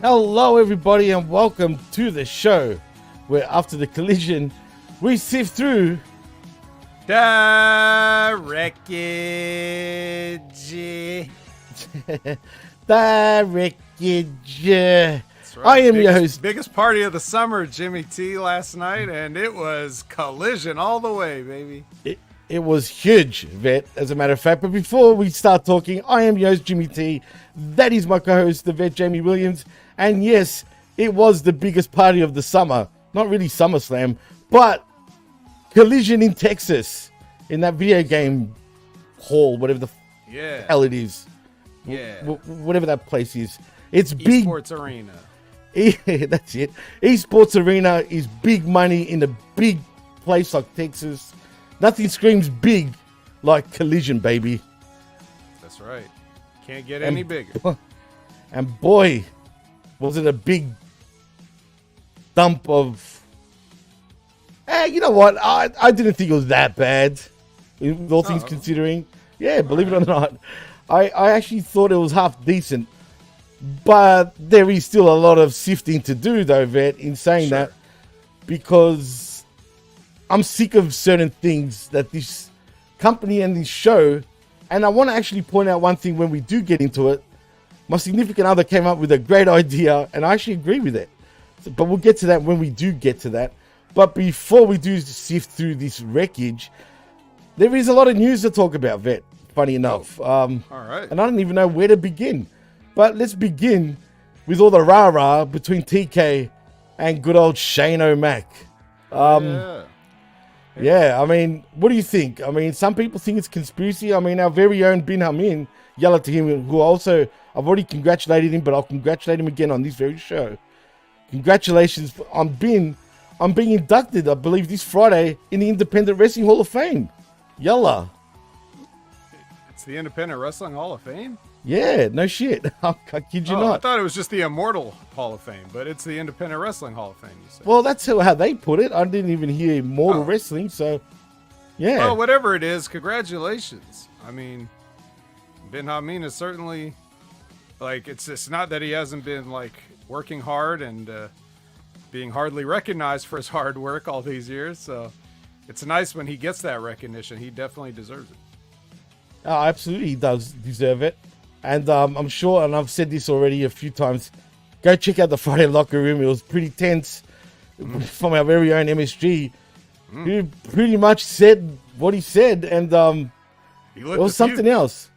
Hello, everybody, and welcome to the show where, after the collision, we sift through The wreckage. the wreckage. That's right. I am your host. Biggest party of the summer, Jimmy T, last night, and it was collision all the way, baby. It was huge, Vet, as a matter of fact. But before we start talking, I am your host, Jimmy T. That is my co-host, the Vet, Jamie Williams. And yes, it was the biggest party of the summer. Not really SummerSlam, but Collision in Texas, in that video game hall, whatever the hell it is. Yeah. Whatever that place is. It's big. Esports Arena. That's it. Esports Arena is big money in a big place like Texas. Nothing screams big like Collision, baby. That's right. Can't get any bigger. And boy, was it a big dump of... you know what? I didn't think it was that bad, with all things considering. Yeah, believe it or not. I actually thought it was half decent. But there is still a lot of sifting to do, though, Vet, in saying that. Because I'm sick of certain things that this company and this show... And I want to actually point out one thing when we do get into it. My significant other came up with a great idea, and I actually agree with it. But we'll get to that when we do get to that. But before we do sift through this wreckage, there is a lot of news to talk about, Vet, funny enough. All right. And I don't even know where to begin. But let's begin with all the rah-rah between TK and good old Shane O'Mac. Yeah, I mean, what do you think? I mean, some people think it's conspiracy. I mean, our very own Bin Hamin yelled at him, who also, I've already congratulated him, but I'll congratulate him again on this very show. Congratulations on being inducted, I believe, this Friday in the Independent Wrestling Hall of Fame. Yalla. It's the Independent Wrestling Hall of Fame? Yeah, no shit. I kid you not. I thought it was just the Immortal Hall of Fame, but it's the Independent Wrestling Hall of Fame, you said. Well, that's how they put it. I didn't even hear Immortal Wrestling, so yeah. Well, whatever it is, congratulations. I mean, Bin Hamin is certainly, like, it's not that he hasn't been, like, working hard and being hardly recognized for his hard work all these years, so it's nice when he gets that recognition. He definitely deserves it. Oh, absolutely, he does deserve it. And I'm sure, and I've said this already a few times, go check out the Friday locker room. It was pretty tense from our very own MSG, who pretty much said what he said, and it was something else.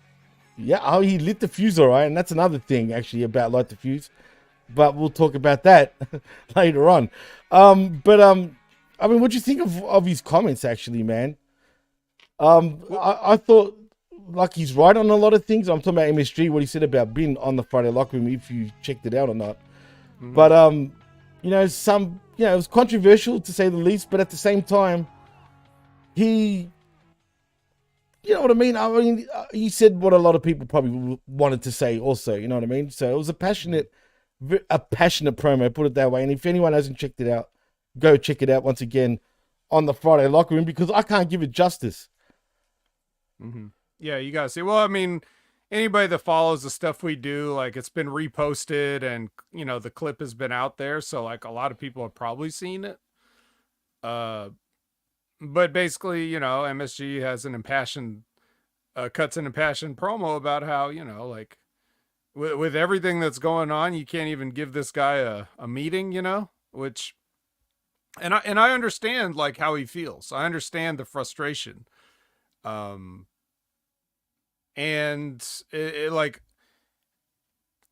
Yeah, he lit the fuse all right, and that's another thing, actually, about light the fuse. But we'll talk about that later on. I mean, what do you think of his comments, actually, man? I thought... Like, he's right on a lot of things. I'm talking about MSG, what he said about Bin on the Friday locker room, if you checked it out or not. But it was controversial to say the least, but at the same time, you know what I mean? He said what a lot of people probably wanted to say also, you know what I mean? So it was a passionate promo, put it that way. And if anyone hasn't checked it out, go check it out once again on the Friday locker room, because I can't give it justice. Yeah, you gotta see. Well, I mean, anybody that follows the stuff we do, like, it's been reposted and, you know, the clip has been out there. So, like, a lot of people have probably seen it. But basically, you know, MSG has an impassioned, cuts an impassioned promo about how, you know, like, with everything that's going on, you can't even give this guy a meeting, you know, which, and I understand, like, how he feels. I understand the frustration. And like,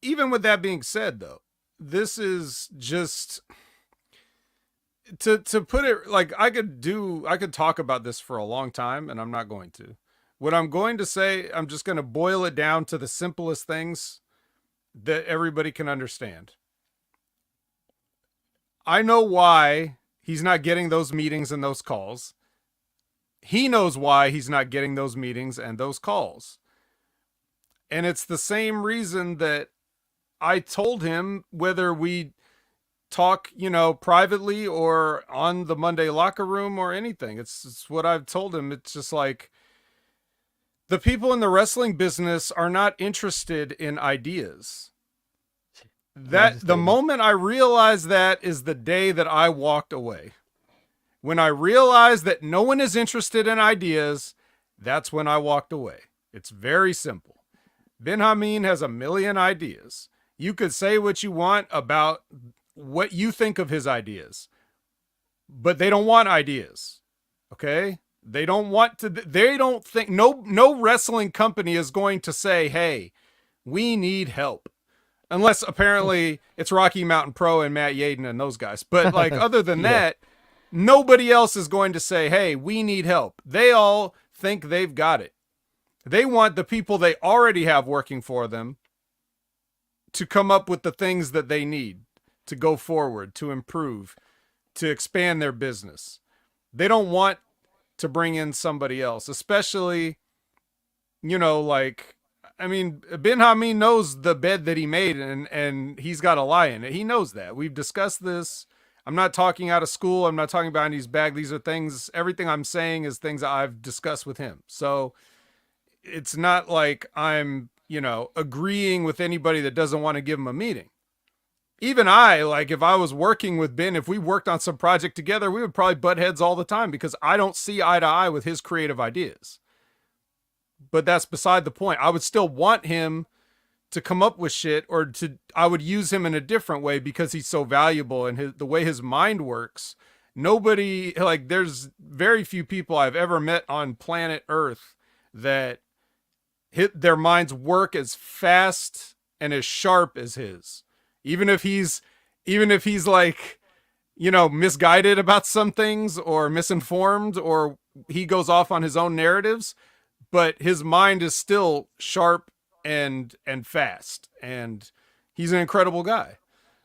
even with that being said, though, this is just to put it, like, I could talk about this for a long time, and I'm not going to. What I'm going to say, I'm just going to boil it down to the simplest things that everybody can understand. I know why he's not getting those meetings and those calls. He knows why he's not getting those meetings and those calls. And it's the same reason that I told him, whether we talk, you know, privately or on the Monday locker room or anything. It's what I've told him. It's just like, the people in the wrestling business are not interested in ideas. That the moment I realized that is the day that I walked away. When I realized that no one is interested in ideas, that's when I walked away. It's very simple. Ben Hamin has a million ideas. You could say what you want about what you think of his ideas, but they don't want ideas. Okay? They don't think no wrestling company is going to say, "Hey, we need help." Unless apparently it's Rocky Mountain Pro and Matt Yaden and those guys. But like other than that, nobody else is going to say, "Hey, we need help." They all think they've got it. They want the people they already have working for them to come up with the things that they need to go forward, to improve, to expand their business. They don't want to bring in somebody else, especially, like, I mean, Ben Hamin knows the bed that he made and he's got a lie in it. He knows that. We've discussed this. I'm not talking out of school. I'm not talking behind his back. These are things, everything I'm saying is things I've discussed with him. So it's not like I'm, agreeing with anybody that doesn't want to give him a meeting. Even if I was working with Ben, if we worked on some project together, we would probably butt heads all the time because I don't see eye to eye with his creative ideas. But that's beside the point. I would still want him to come up with shit, or I would use him in a different way because he's so valuable and the way his mind works. Nobody, there's very few people I've ever met on planet Earth that their minds work as fast and as sharp as his. Even if he's misguided about some things or misinformed, or he goes off on his own narratives, but his mind is still sharp and fast, and he's an incredible guy.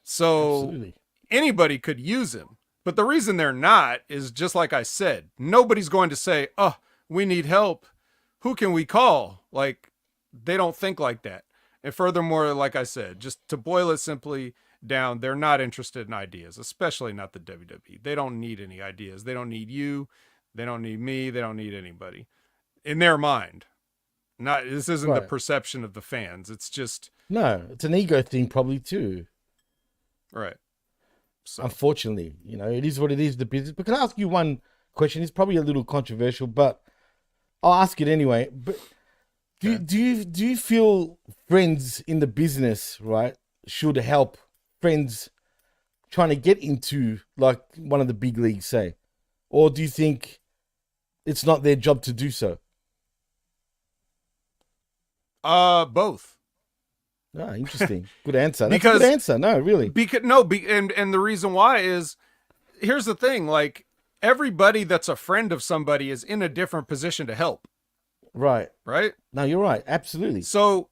So absolutely. Anybody could use him, but the reason they're not is just like I said, nobody's going to say, "Oh, we need help. Who can we call?" Like, they don't think like that. And furthermore, like I said, just to boil it simply down, they're not interested in ideas, especially not the WWE. They don't need any ideas. They don't need you. They don't need me. They don't need anybody. In their mind. This isn't the perception of the fans. It's just... No, it's an ego thing probably too. Right. So. Unfortunately, it is what it is, the business. But can I ask you one question? It's probably a little controversial, but I'll ask it anyway. But do you feel friends in the business, right, should help friends trying to get into like one of the big leagues, say? Or do you think it's not their job to do so? Both. Ah, interesting. Good answer. That's a good answer. No, really. And the reason why is, here's the thing, like, everybody that's a friend of somebody is in a different position to help. Right. Right? No, you're right. Absolutely. So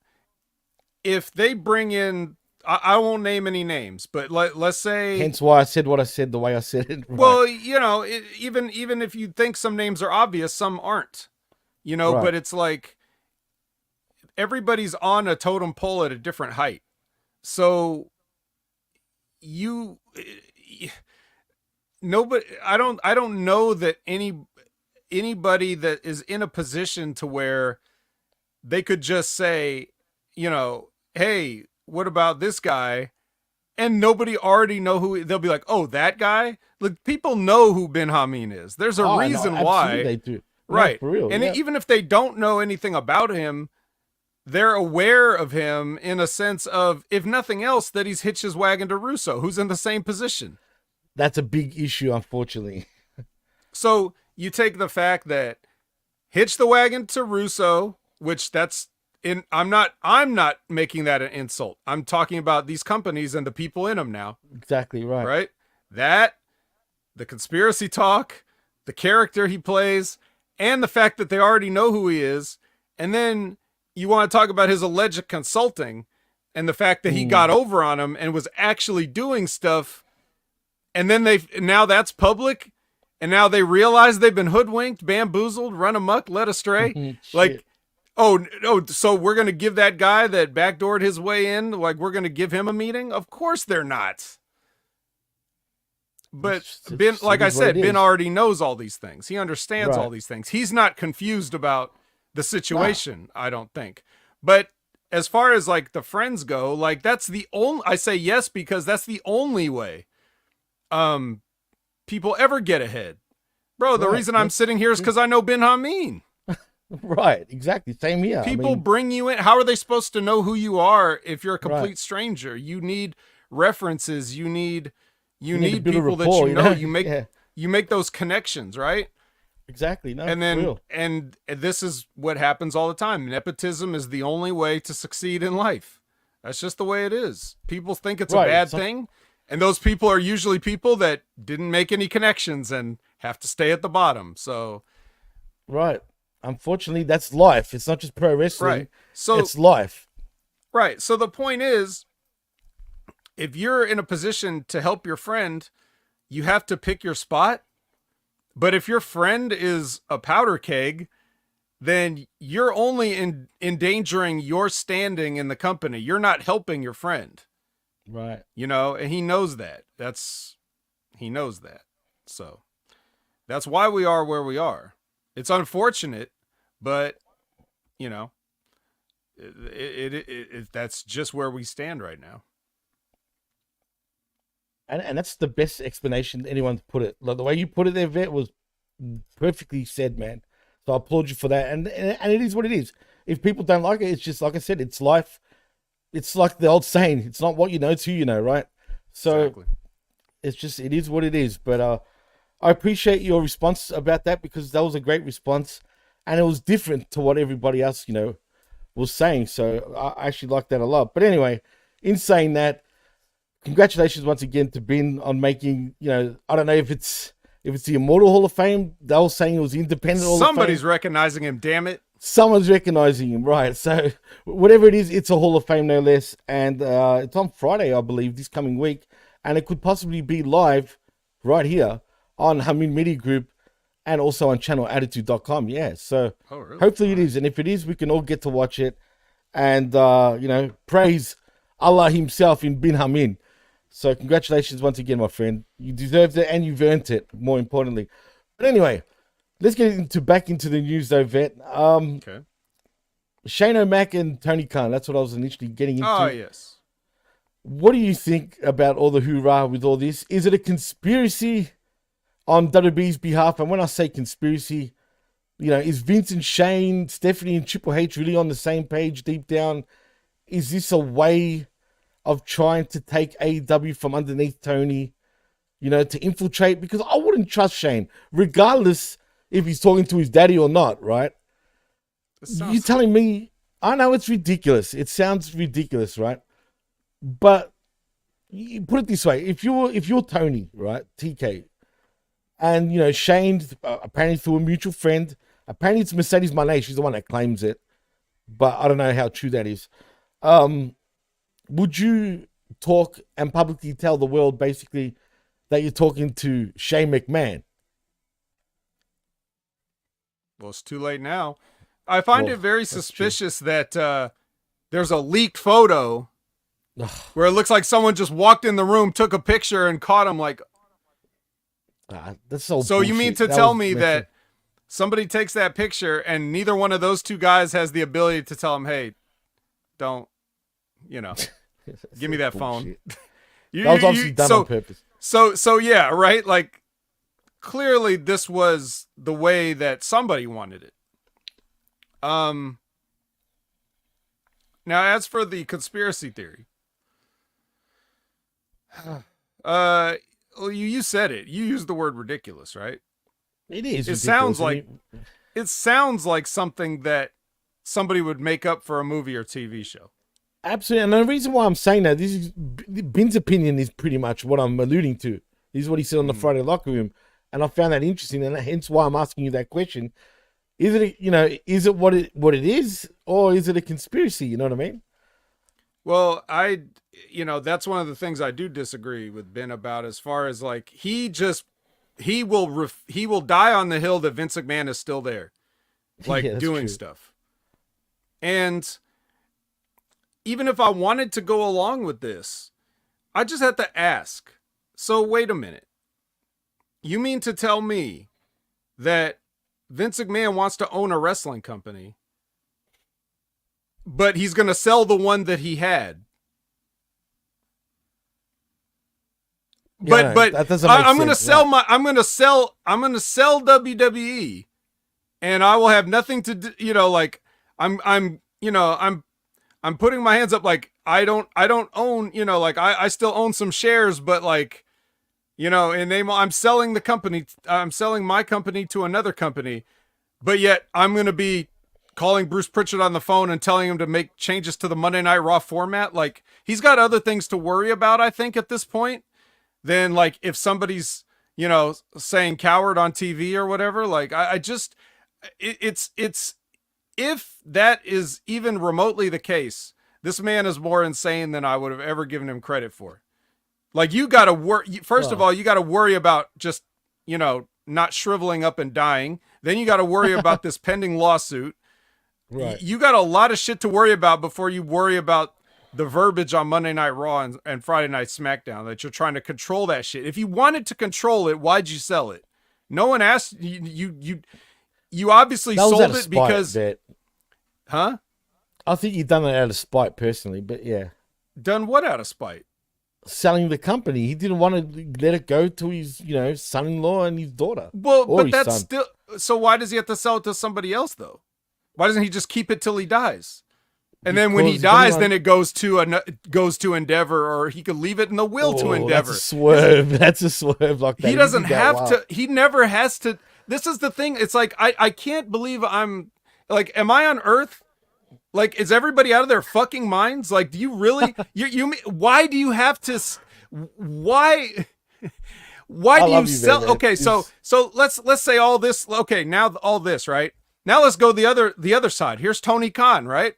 if they bring in, I won't name any names, but let's say... Hence why I said what I said the way I said it. Right. Well, even if you think some names are obvious, some aren't. Right. But it's like everybody's on a totem pole at a different height. So nobody, I don't know that anybody that is in a position to where they could just say, "Hey, what about this guy?" And nobody already know who. They'll be like, "Oh, that guy." Look, people know who Ben Hamin is. There's a reason why they do. Right. No, for real. And even if they don't know anything about him, they're aware of him in a sense of, if nothing else, that he's hitched his wagon to Russo, who's in the same position. That's a big issue, unfortunately. So you take the fact that hitch the wagon to Russo, which I'm not making that an insult. I'm talking about these companies and the people in them now. Exactly right. Right? That, the conspiracy talk, the character he plays, and the fact that they already know who he is. And then you want to talk about his alleged consulting and the fact that he got over on him and was actually doing stuff. And then now that's public. And now they realize they've been hoodwinked, bamboozled, run amok, led astray. Like, oh, so we're going to give that guy that backdoored his way in, like, we're going to give him a meeting? Of course they're not. But Ben, like I said, Ben already knows all these things. He understands all these things. He's not confused about the situation, I don't think. But as far as like the friends go, like that's the only, I say yes because that's the only way people ever get ahead. Bro, the reason I'm sitting here is because I know Ben Hamin. Right, exactly. Same here. People bring you in. How are they supposed to know who you are if you're a complete stranger? You need references. You need people that you know. You make those connections, right? Exactly. No, and then real. and this is what happens all the time. Nepotism is the only way to succeed in life. That's just the way it is. People think it's a bad thing, and those people are usually people that didn't make any connections and have to stay at the bottom. So, right. Unfortunately, that's life. It's not just pro wrestling. Right. So it's life. Right. So the point is, if you're in a position to help your friend, you have to pick your spot. But if your friend is a powder keg, then you're only endangering your standing in the company. You're not helping your friend. Right. You know, and he knows that. He knows that. So that's why we are where we are. It's unfortunate, but you know, that's just where we stand right now. And that's the best explanation anyone's put it. Like the way you put it there, Vet, was perfectly said, man. So I applaud you for that. And it is what it is. If people don't like it, it's just like I said, it's life. It's like the old saying, it's not what you know, it's who you know, right? So exactly. It's just, it is what it is. But I appreciate your response about that because that was a great response. And it was different to what everybody else, you know, was saying. So I actually like that a lot. But anyway, in saying that, congratulations once again to Ben on making, you know, I don't know if it's the Immortal Hall of Fame. They were saying it was Independent Hall of Fame. Somebody's recognizing him, damn it. Someone's recognizing him, right? So whatever it is, it's a Hall of Fame, no less. And it's on Friday, I believe, this coming week. And it could possibly be live right here on Hamin Media Group and also on channelattitude.com. Yeah, so really? Hopefully it is. And if it is, we can all get to watch it and, you know, praise Allah himself in Ben Hamin. So congratulations once again, my friend. You deserved it and you've earned it, more importantly. But anyway, let's get back into the news, though, Vet. Okay. Shane O'Mac and Tony Khan, that's what I was initially getting into. Oh, yes. What do you think about all the hoorah with all this? Is it a conspiracy on WWE's behalf? And when I say conspiracy, you know, is Vince and Shane, Stephanie and Triple H really on the same page deep down? Is this a way of trying to take AEW from underneath Tony, you know, to infiltrate? Because I wouldn't trust Shane, regardless if he's talking to his daddy or not, right? You're telling me, I know it's ridiculous. It sounds ridiculous, right? But you put it this way, if you're Tony, right, TK, and, you know, Shane, apparently through a mutual friend, apparently it's Mercedes Moné, she's the one that claims it, but I don't know how true that is. Would you talk and publicly tell the world basically that you're talking to Shane McMahon? Well, it's too late now. I find it very suspicious that there's a leaked photo where it looks like someone just walked in the room, took a picture, and caught him. Like, that's so. So you mean to tell me that somebody takes that picture and neither one of those two guys has the ability to tell him, "Hey, don't, you know, give me that phone." That was obviously done on purpose. So yeah, right. Like, clearly this was the way that somebody wanted it. Now, as for the conspiracy theory, well, you said it. You used the word ridiculous, right? It is. It sounds like something that somebody would make up for a movie or TV show. Absolutely. And the reason why I'm saying that, this is Ben's opinion, is pretty much what I'm alluding to. This is what he said on the Friday locker room. And I found that interesting, and hence why I'm asking you that question. Is it, you know, is it what it is, or is it a conspiracy? You know what I mean? Well, you know, that's one of the things I do disagree with Ben about, as far as like, he will die on the hill that Vince McMahon is still there, like doing stuff. And even if I wanted to go along with this, I just have to ask, so wait a minute. You mean to tell me that Vince McMahon wants to own a wrestling company but he's going to sell the one that he had. Yeah, But that doesn't make I'm going to sense, sell right. I'm going to sell WWE, and I will have nothing to do, like I'm putting my hands up, like I don't own, like I still own some shares, but like, and I'm selling the company. I'm selling my company to another company, but yet I'm going to be calling Bruce Pritchard on the phone and telling him to make changes to the Monday Night Raw format. Like, he's got other things to worry about, I think, at this point, than like if somebody's, saying coward on TV or whatever. Like, I just, it's if that is even remotely the case, this man is more insane than I would have ever given him credit for. Like, you got to worry. First of all, you got to worry about just, not shriveling up and dying. Then you got to worry about this pending lawsuit. Right. You got a lot of shit to worry about before you worry about the verbiage on Monday Night Raw and Friday Night SmackDown, that you're trying to control that shit. If you wanted to control it, why'd you sell it? No one asked you. You obviously That was sold out of it spite, because, Vet. huh? I think you've done it out of spite personally, but yeah. Done what out of spite? Selling the company. He didn't want to let it go to his, son-in-law and his daughter. Well, or but his that's son. still, so why does he have to sell it to somebody else though? Why doesn't he just keep it till he dies? And then when he Because dies, anyone- then it goes to Endeavor, or he could leave it in the will to Endeavor. That's a swerve. That's a swerve like that. He doesn't did that have well. to. He never has to. This is the thing. It's like, I can't believe I'm like, am I on Earth? Like, is everybody out of their fucking minds? Like, do you really? Why do you have to? Why? Why I do love you you, sell? man. Okay, so let's say all this. Okay, now all this, right? Now let's go the other side. Here's Tony Khan, right?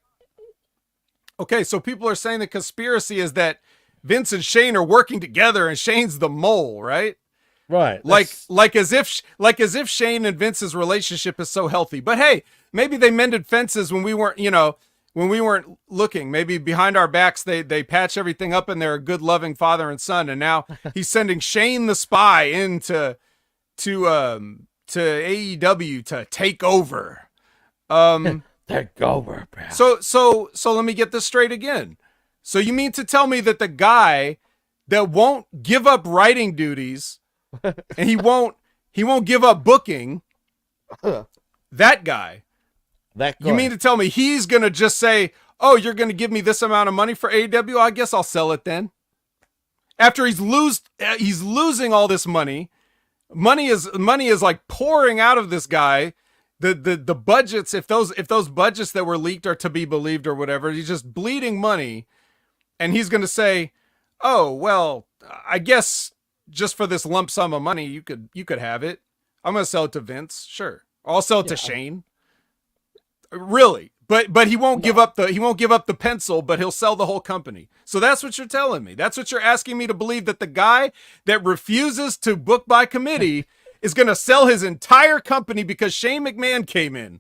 Okay, so people are saying the conspiracy is that Vince and Shane are working together, and Shane's the mole, right? Right. Like as if Shane and Vince's relationship is so healthy. But hey, maybe they mended fences when we weren't, looking. Maybe behind our backs they patch everything up, and they're a good, loving father and son. And now he's sending Shane the spy into to AEW to take over. Take over, bro. So let me get this straight again. So you mean to tell me that the guy that won't give up writing duties and he won't give up booking, that guy, you mean to tell me he's going to just say, "Oh, you're going to give me this amount of money for AEW? I guess I'll sell it then." After he's losing all this money. Money is like pouring out of this guy. The budgets, if those budgets that were leaked are to be believed or whatever, he's just bleeding money, and he's going to say, "Oh, well, I guess just for this lump sum of money, you could have it. I'm going to sell it to Vince. Sure. I'll sell it to Shane." Really? But he won't give up the pencil, but he'll sell the whole company. So that's what you're telling me. That's what you're asking me to believe, that the guy that refuses to book by committee is going to sell his entire company because Shane McMahon came in.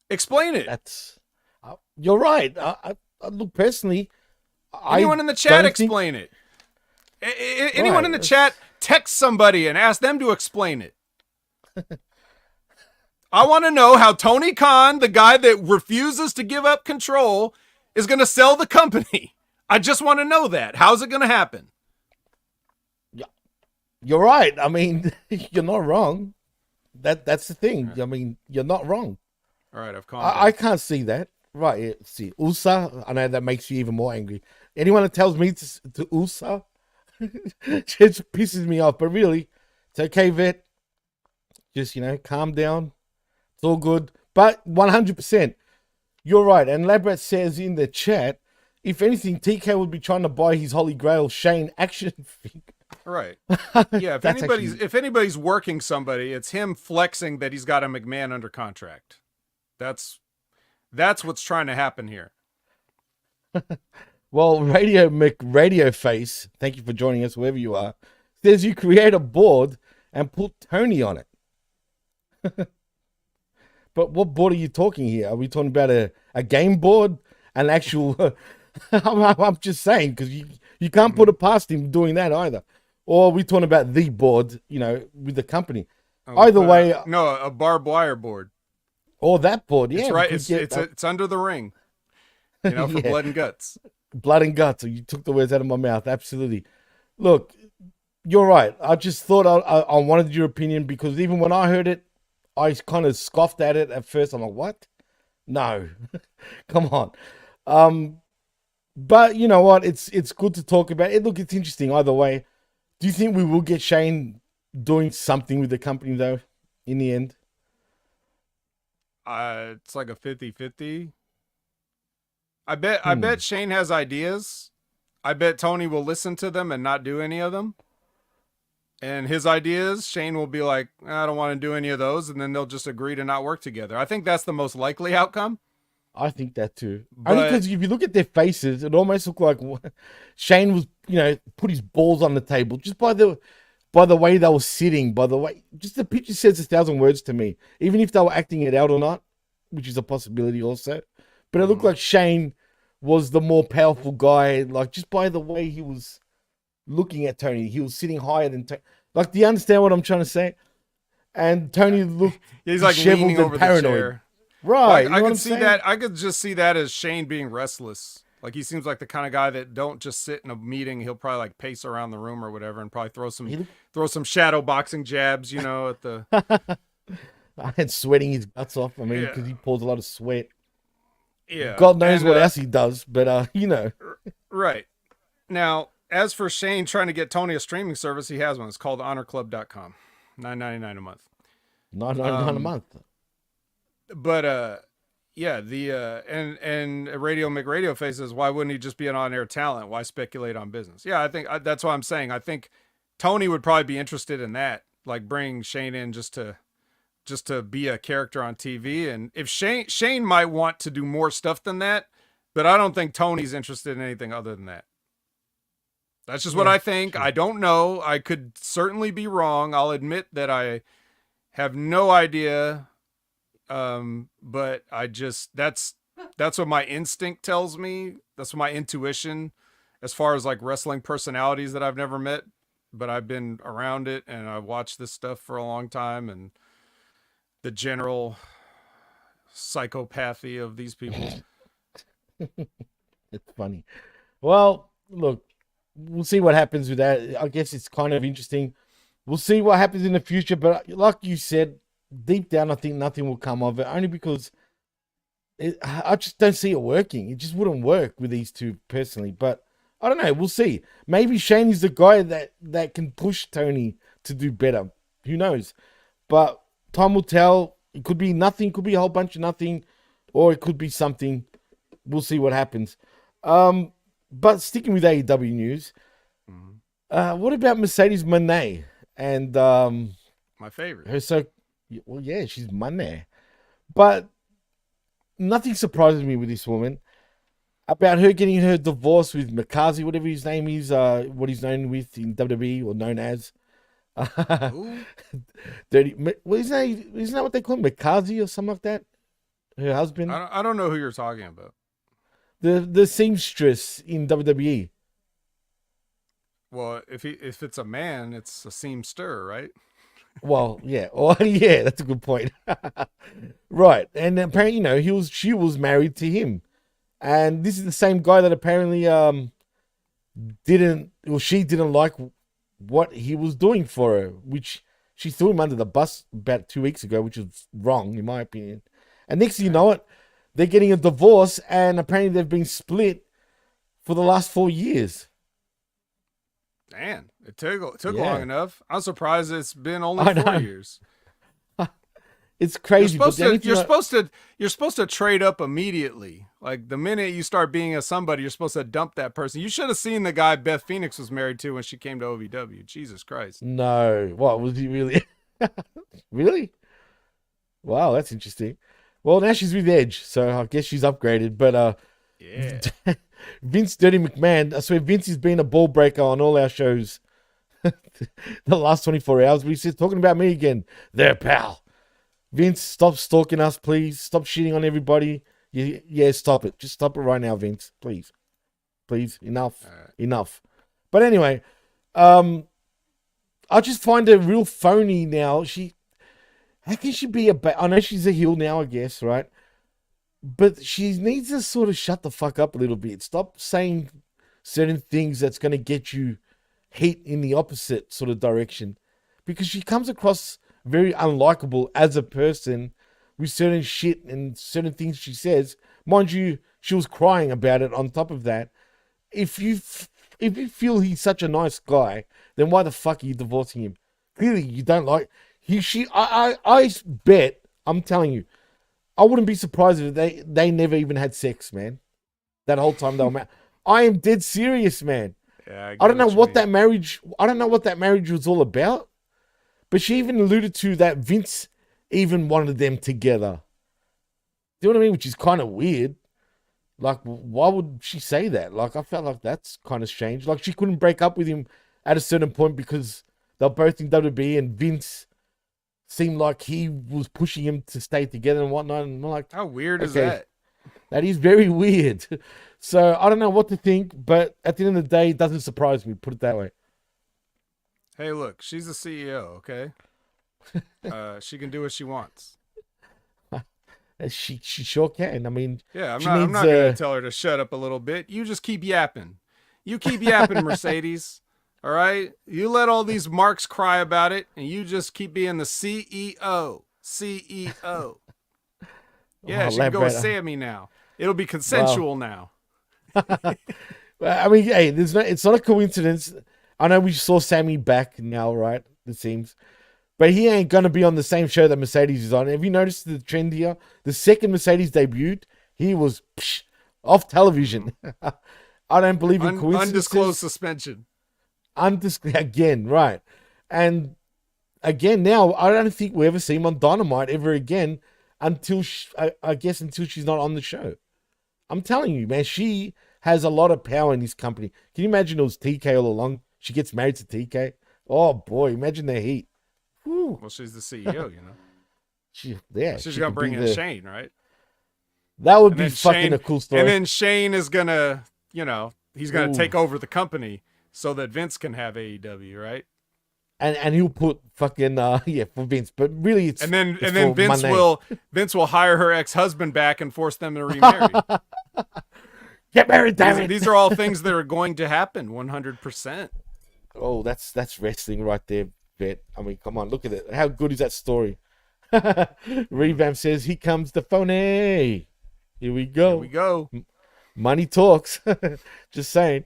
Explain it. You're right. I look, personally, Anyone in the chat, explain it. Anyone in the chat, text somebody and ask them to explain it. I want to know how Tony Khan, the guy that refuses to give up control, is going to sell the company. I just want to know that. How's it going to happen? You're right. I mean, you're not wrong. That's the thing. I mean, you're not wrong. All right, I've calmed down. I can't see that. Right. Yeah, see, USA, I know that makes you even more angry. Anyone that tells me to USA, just pisses me off. But really, it's okay, Vet. Just, calm down. It's all good. But 100%, you're right. And Labrat says in the chat, if anything, TK would be trying to buy his Holy Grail Shane action figure. Right. Yeah, if anybody's working somebody, it's him flexing that he's got a McMahon under contract. That's what's trying to happen here. Well, Radio Face, thank you for joining us, wherever you are, says you create a board and put Tony on it. But what board are you talking here? Are we talking about a game board? An actual... I'm just saying, because you can't put it past him doing that either. Or are we talking about the board, with the company? Either way... No, a barbed wire board. Or that board, It's yeah. right. It's under the ring, for Yeah, blood and guts. blood and guts. You took the words out of my mouth. Absolutely. Look, you're right. I just thought I wanted your opinion because even when I heard it, I kind of scoffed at it at first. I'm like, what? No, come on. But you know what? It's good to talk about it. Look, it's interesting either way. Do you think we will get Shane doing something with the company though, in the end? It's like a 50-50. I bet Shane has ideas. I bet Tony will listen to them and not do any of them. And his ideas, Shane will be like, I don't want to do any of those, and then they'll just agree to not work together. I think that's the most likely outcome. I think that too. Only But because if you look at their faces, it almost looked like Shane was, put his balls on the table just by the way they were sitting, by the way, just the picture says 1,000 words to me, even if they were acting it out or not, which is a possibility also. But it looked like Shane was the more powerful guy, like just by the way he was looking at Tony. He was sitting higher than Tony. Like, do you understand what I'm trying to say? And Tony looked he's like disheveled leaning and over paranoid. the chair. Right. Like, you know I what could I'm see saying? that. I could just see that as Shane being restless. Like, he seems like the kind of guy that don't just sit in a meeting. He'll probably like pace around the room or whatever, and probably throw some shadow boxing jabs, at the. And sweating his guts off. I mean, Yeah. because he pours a lot of sweat. Yeah. God knows And, what else he does, but Right. Now, as for Shane trying to get Tony a streaming service, he has one. It's called honorclub.com. $9.99 a month. $9.99 a month. But yeah, the and Radio McRadio Face says, why wouldn't he just be an on-air talent? Why speculate on business? Yeah, I think that's what I'm saying. I think Tony would probably be interested in that, like bring Shane in just to be a character on TV. And if Shane might want to do more stuff than that, but I don't think Tony's interested in anything other than that. That's just what I think. True. I don't know. I could certainly be wrong. I'll admit that I have no idea. But that's what my instinct tells me. That's what my intuition, as far as like wrestling personalities that I've never met, but I've been around it and I've watched this stuff for a long time, and the general psychopathy of these people. It's funny. Well, look, we'll see what happens with that. I guess it's kind of interesting. We'll see what happens in the future, but like you said, deep down, I think nothing will come of it, only because I just don't see it working. It just wouldn't work with these two personally, but I don't know. We'll see. Maybe Shane is the guy that can push Tony to do better. Who knows? But time will tell. It could be nothing, could be a whole bunch of nothing, or it could be something. We'll see what happens. But sticking with AEW news, what about Mercedes Moné and my favorite? Well, yeah, she's Money. But nothing surprises me with this woman about her getting her divorce with Mikaze, whatever his name is, what he's known with in WWE or known as. Dirty. Well, isn't that what they call him? Mikaze or something like that? Her husband? I don't know who you're talking about. The seamstress in WWE. Well, if it's a man, it's a seamster, right? Well, yeah. Oh, yeah, that's a good point. Right. And apparently, she was married to him. And this is the same guy that apparently she didn't like what he was doing for her, which she threw him under the bus about 2 weeks ago, which is wrong, in my opinion. And next thing you know it, they're getting a divorce, and apparently they've been split for the last 4 years. Man, it took long enough. I'm surprised it's been only 4 years. It's crazy. You're supposed to trade up immediately. Like the minute you start being a somebody, you're supposed to dump that person. You should have seen the guy Beth Phoenix was married to when she came to OVW. Jesus Christ. No. What, was he really? Really? Wow, that's interesting. Well, now she's with Edge, so I guess she's upgraded. But yeah. Vince Dirty McMahon, I swear Vince has been a ball breaker on all our shows the last 24 hours. But he's talking about me again. There, pal. Vince, stop stalking us, please. Stop shitting on everybody. Yeah, stop it. Just stop it right now, Vince. Please. Please. Enough. Right. Enough. But anyway, I just find it real phony now. How can she be I know she's a heel now, I guess, right? But she needs to sort of shut the fuck up a little bit. Stop saying certain things that's going to get you hate in the opposite sort of direction. Because she comes across very unlikable as a person with certain shit and certain things she says. Mind you, she was crying about it on top of that. If you feel he's such a nice guy, then why the fuck are you divorcing him? Clearly, you don't like I bet, I'm telling you, I wouldn't be surprised if they never even had sex, man. That whole time they were married. I am dead serious, man. Yeah, I don't know what that marriage. I don't know what that marriage was all about. But she even alluded to that Vince even wanted them together. Do you know what I mean? Which is kind of weird. Like, why would she say that? Like, I felt like that's kind of strange. Like, she couldn't break up with him at a certain point because they're both in WWE, and Vince seemed like he was pushing him to stay together and whatnot. And I'm like, how weird is that? That is very weird. So I don't know what to think, but at the end of the day, it doesn't surprise me. Put it that way. Hey, look, she's the CEO, okay? She can do what she wants. She sure can. I mean, yeah, I'm not gonna tell her to shut up a little bit. You just keep yapping. You keep yapping, Mercedes. All right, you let all these marks cry about it, and you just keep being the CEO. CEO. Yeah, she can go with Sammy now. It'll be consensual now. I mean, hey, it's not a coincidence. I know we saw Sammy back now, right? It seems. But he ain't going to be on the same show that Mercedes is on. Have you noticed the trend here? The second Mercedes debuted, he was off television. I don't believe in coincidences. Undisclosed suspension. Again, right. And again, now, I don't think we ever see him on Dynamite ever again until, I guess, until she's not on the show. I'm telling you, man, she has a lot of power in this company. Can you imagine it was TK all along? She gets married to TK. Oh, boy, imagine the heat. Whew. Well, she's the CEO, you know. She's going to bring in Shane, right? That would be fucking a cool story. And then Shane is going to, you know, he's going to take over the company so that Vince can have AEW, right? And he'll put fucking for Vince, but really it's and then Vince will hire her ex-husband back and force them to remarry. Get married, damn it. These are all things that are going to happen 100%. Oh, that's wrestling right there, Bet. I mean, come on, look at it. How good is that story? Revamp says, "Here comes the phony." Here we go. Here we go. Money talks. Just saying.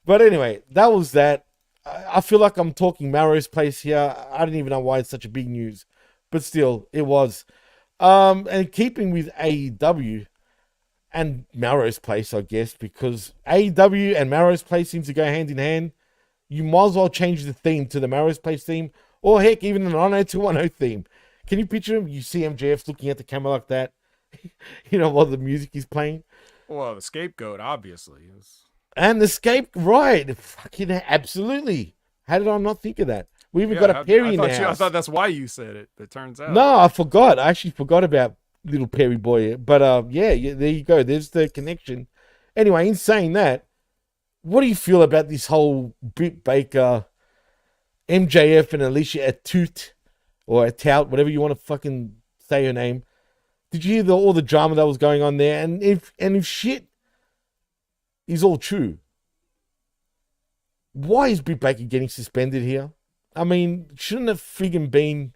But anyway, that was that. I feel like I'm talking Melrose Place here. I don't even know why it's such a big news, but still, it was. And keeping with AEW and Melrose Place, I guess, because AEW and Melrose Place seems to go hand in hand. You might as well change the theme to the Melrose Place theme, or heck, even the 90210 theme. Can you picture him? You see MJF looking at the camera like that, you know, while the music is playing. Well, the scapegoat, obviously. And the right. Fucking absolutely. How did I not think of that? We even got a Perry in the house. I thought that's why you said it, it turns out. No, I forgot. I actually forgot about little Perry boy. But yeah, there you go. There's the connection. Anyway, in saying that, what do you feel about this whole Britt Baker, MJF and Alicia Atout, or Atout, whatever you want to fucking say her name? Did you hear all the drama that was going on there? And if shit is all true, why is Britt Baker getting suspended here? I mean, shouldn't it friggin' been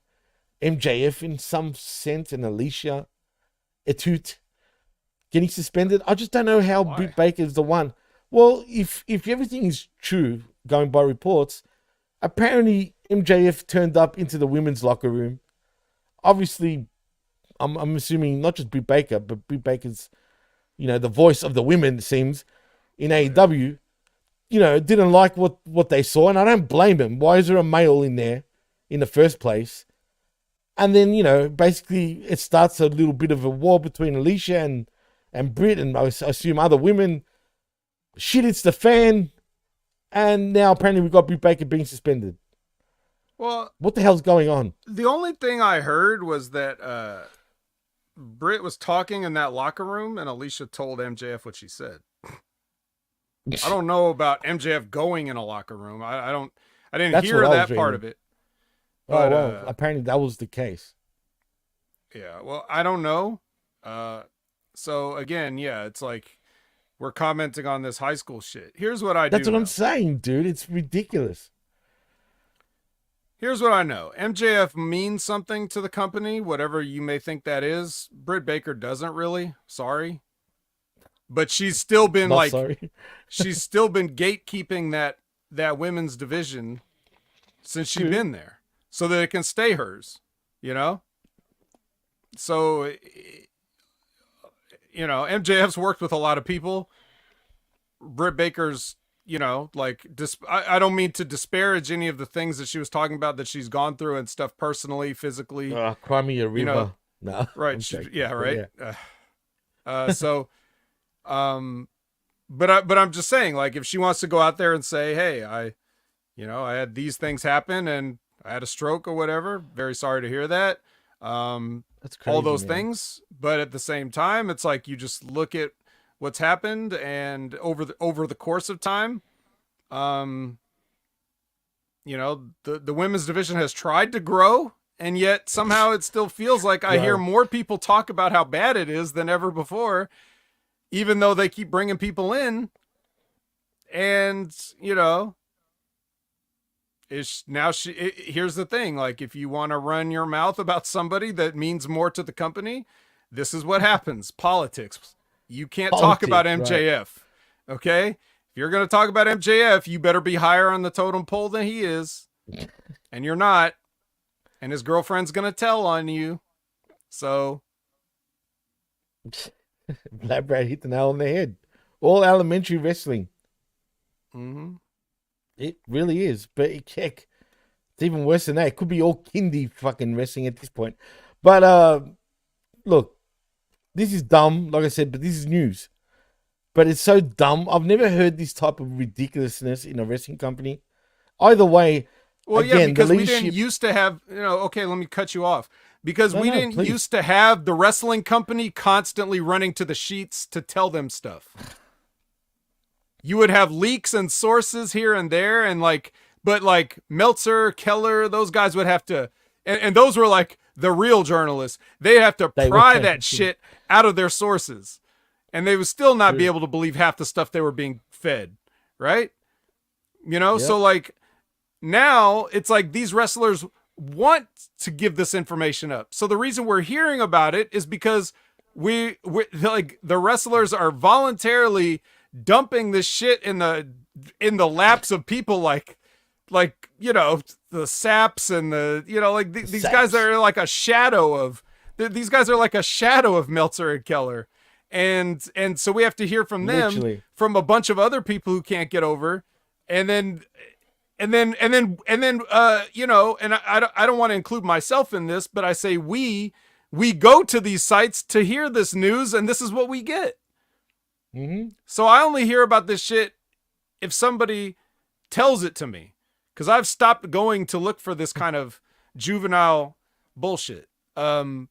MJF in some sense and Alicia Atout getting suspended? I just don't know how Britt Baker is the one. Well, if everything is true, going by reports, apparently MJF turned up into the women's locker room. Obviously, I'm assuming not just Britt Baker, but Britt Baker's, you know, the voice of the women, it seems, in AEW, you know, didn't like what they saw, and I don't blame him. Why is there a male in there in the first place? And then, you know, basically it starts a little bit of a war between Alicia and Britt, and I assume other women. Shit hits the fan, and now apparently we've got Britt Baker being suspended. Well, what the hell's going on? The only thing I heard was that Britt was talking in that locker room, and Alicia told MJF what she said. I don't know about MJF going in a locker room. I didn't hear that part of it. But, well, apparently that was the case. Yeah. Well, I don't know. So again, yeah, it's like we're commenting on this high school shit. Here's what I That's do what I'm know. saying, dude. It's ridiculous. Here's what I know. MJF means something to the company, whatever you may think that is. Britt Baker doesn't really. Sorry. But she's still been Not like sorry. she's still been gatekeeping that women's division since she's True. been there so that it can stay hers, you know? So MJF's worked with a lot of people. Britt Baker's, like I don't mean to disparage any of the things that she was talking about that she's gone through and stuff personally, physically, Cry me a river. No. right. Yeah. Right. Yeah. So, but I'm just saying, like, if she wants to go out there and say, hey, I had these things happen and I had a stroke or whatever. Very sorry to hear that. That's crazy, all those man. things. But at the same time, it's like you just look at what's happened and over the course of time, the women's division has tried to grow, and yet somehow it still feels like I hear more people talk about how bad it is than ever before, even though they keep bringing people in. And here's the thing, like, if you want to run your mouth about somebody that means more to the company, this is what happens. Politics. You can't talk about MJF. Right. Okay? If you're going to talk about MJF, you better be higher on the totem pole than he is. And you're not. And his girlfriend's going to tell on you. So Black Brad hit the nail on the head. All elementary wrestling. Mm-hmm. It really is. But it's even worse than that. It could be all kindy fucking wrestling at this point. But look, this is dumb, like I said, but this is news. But it's so dumb. I've never heard this type of ridiculousness in a wrestling company. Either way, well, again, yeah, because we didn't used to have, okay, let me cut you off. Because we didn't used to have the wrestling company constantly running to the sheets to tell them stuff. You would have leaks and sources here and there, and but Meltzer, Keller, those guys would have to, and those were like the real journalists. They have to pry that shit out of their sources, and they would still not be able to believe half the stuff they were being fed, right? Yep. So like now it's like these wrestlers want to give this information up. So the reason we're hearing about it is because we like the wrestlers are voluntarily dumping this shit in the laps of people like the Saps and these guys are like a shadow of Meltzer and Keller, and so we have to hear from them from a bunch of other people who can't get over, and then I don't want to include myself in this, but I say we go to these sites to hear this news, and this is what we get. Mm-hmm. So I only hear about this shit if somebody tells it to me, because I've stopped going to look for this kind of juvenile bullshit. This